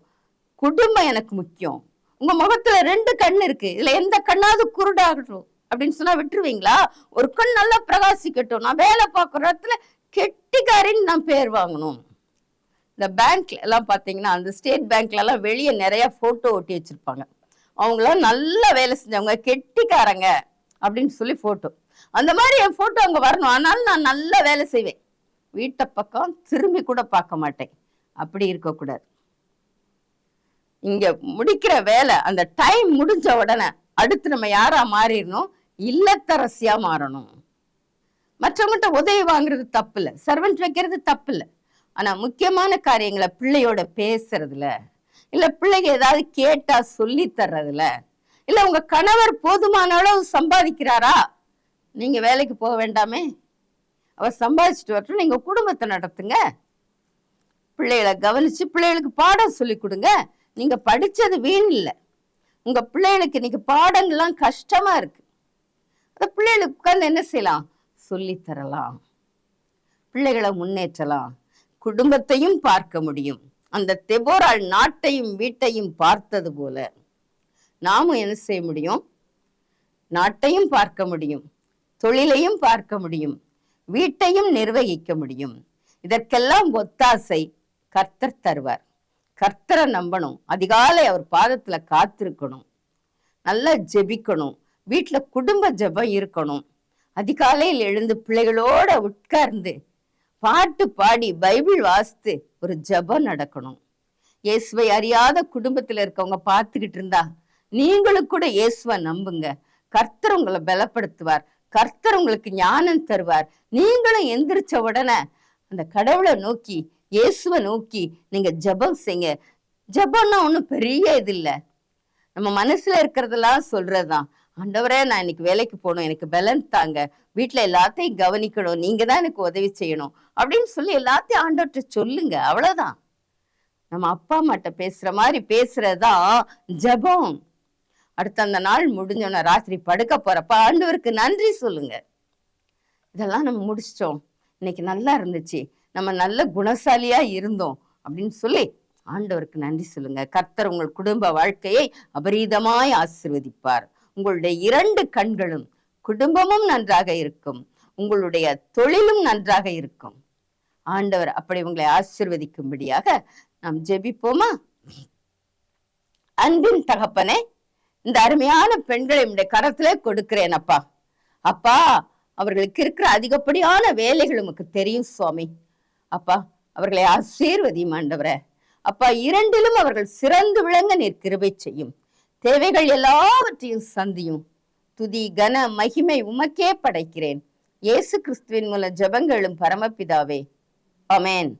குடும்பம் எனக்கு முக்கியம். உங்க முகத்துல 2 கண் இருக்கு, இதுல எந்த கண்ணாவது குருடாகட்டும் அப்படின்னு சொன்னா விட்டுருவீங்களா? ஒரு கண் நல்லா பிரகாசிக்கட்டும், நான் வேலை பார்க்குற இடத்துல கெட்டிக்காரின்னு நான் பேர் வாங்கணும். இந்த பேங்க்ல எல்லாம் பாத்தீங்கன்னா, அந்த ஸ்டேட் பேங்க்ல எல்லாம் வெளியே நிறைய போட்டோ ஒட்டி வச்சிருப்பாங்க. அவங்களாம் நல்லா வேலை செஞ்சவங்க, கெட்டிக்காரங்க அப்படின்னு சொல்லி போட்டோ. அந்த மாதிரி என் போட்டோ அங்க வரணும். ஆனாலும் நான் நல்லா வேலை செய்வேன், வீட்டை பக்கம் திரும்பி கூட பார்க்க மாட்டேன். அப்படி இருக்கக்கூடாது. இங்க முடிக்கிற வேலை அந்த டைம் முடிஞ்ச உடனே அடுத்து நம்ம யாரா மாறிடணும்? இல்லத்தரசியா மாறணும். மற்றவங்கள்ட்ட உதவி வாங்குறது தப்பு இல்லை, சர்வெண்ட் வைக்கிறது தப்பு இல்லை. ஆனா முக்கியமான காரியங்களை பிள்ளையோட பேசுறதுல, இல்ல பிள்ளைங்க ஏதாவது கேட்டா சொல்லி தர்றதுல, இல்ல உங்க கணவர் போதுமான அளவு சம்பாதிக்கிறாரா, நீங்க வேலைக்கு போக வேண்டாமே, அவர் சம்பாதிச்சுட்டு வரட்டும், நீங்க குடும்பத்தை நடத்துங்க. பிள்ளைகளை கவனிச்சு பிள்ளைகளுக்கு பாடம் சொல்லி கொடுங்க. நீங்க படிச்சது வீண் இல்லை. உங்க பிள்ளைகளுக்கு இன்னைக்கு பாடங்கள்லாம் கஷ்டமா இருக்கு, அந்த பிள்ளைகளுக்கு உட்கார்ந்து என்ன செய்யலாம்? சொல்லி தரலாம், பிள்ளைகளை முன்னேற்றலாம், குடும்பத்தையும் பார்க்க முடியும். அந்த தெபோராள் நாட்டையும் வீட்டையும் பார்த்தது போல நாமும் என்ன செய்ய முடியும்? நாட்டையும் பார்க்க முடியும், தொழிலையும் பார்க்க முடியும், வீட்டையும் நிர்வகிக்க முடியும். இதற்கெல்லாம் ஒத்தாசை கர்த்தர் தருவார். கர்த்தரை நம்பணும், அதிகாலை அவர் பாதத்துல காத்திருக்கணும், நல்லா ஜெபிக்கணும், வீட்டுல குடும்ப ஜெபம் இருக்கணும். அதிகாலையில் எழுந்து பிள்ளைகளோட உட்கார்ந்து பாட்டு பாடி பைபிள் வாசித்து ஒரு ஜெபம் நடக்கணும். இயேசுவை அறியாத குடும்பத்துல இருக்கவங்க பார்த்துக்கிட்டு இருந்தா நீங்களும் கூட இயேசுவை நம்புங்க. கர்த்தர் உங்களை பலப்படுத்துவார், கர்த்தர் உங்களுக்கு ஞானம் தருவார். நீங்களும் எந்திரிச்ச உடனே அந்த கடவுளை நோக்கி, இயேசுவை நோக்கி நீங்க ஜெபம் செய்யுங்க. ஜெபம்னா ஒன்றும் பெரிய இது இல்லை, நம்ம மனசுல இருக்கிறதெல்லாம் சொல்றதுதான். ஆண்டவரே நான் இன்னைக்கு வேலைக்கு போகணும், எனக்கு பலன் தாங்க, வீட்டுல எல்லாத்தையும் கவனிக்கணும், நீங்க தான் எனக்கு உதவி செய்யணும் அப்படின்னு சொல்லி எல்லாத்தையும் ஆண்டவர்கிட்ட சொல்லுங்க. அவ்வளவுதான். நம்ம அப்பா அம்மாட்ட பேசுற மாதிரி பேசுறதுதான் ஜெபம். அடுத்த அந்த நாள் முடிஞ்சோன்னா ராத்திரி படுக்க போறப்ப ஆண்டவருக்கு நன்றி சொல்லுங்க. இதெல்லாம் நம்ம முடிச்சிட்டோம், இன்னைக்கு நல்லா இருந்துச்சு, நம்ம நல்ல குணசாலியா இருந்தோம் அப்படின்னு சொல்லி ஆண்டவருக்கு நன்றி சொல்லுங்க. கர்த்தர் உங்கள் குடும்ப வாழ்க்கையை அபரீதமாய் ஆசீர்வதிப்பார். உங்களுடைய 2 கண்களும் குடும்பமும் நன்றாக இருக்கும், உங்களுடைய தொழிலும் நன்றாக இருக்கும். ஆண்டவர் அப்படி உங்களை ஆசீர்வதிக்கும்படியாக நாம் ஜெபிப்போமா? அன்பின் தகப்பனே, இந்த அருமையான பெண்களை உடைய கரத்திலே கொடுக்கிறேன் அப்பா. அப்பா, அவர்களுக்கு இருக்கிற அதிகப்படியான வேலைகள் உமக்கு தெரியும் சுவாமி. அப்பா, அவர்களை ஆசீர்வதியும் ஆண்டவரே. அப்பா, 2லும் அவர்கள் சிறந்து விளங்க நீர் கிருபை செய்யும். தேவைகள் எல்லாவற்றையும் சந்தியும். துதி கன மகிமை உமக்கே படைக்கிறேன். இயேசு கிறிஸ்துவின் மூலம் ஜெபங்களும் பரமபிதாவே. ஆமென்.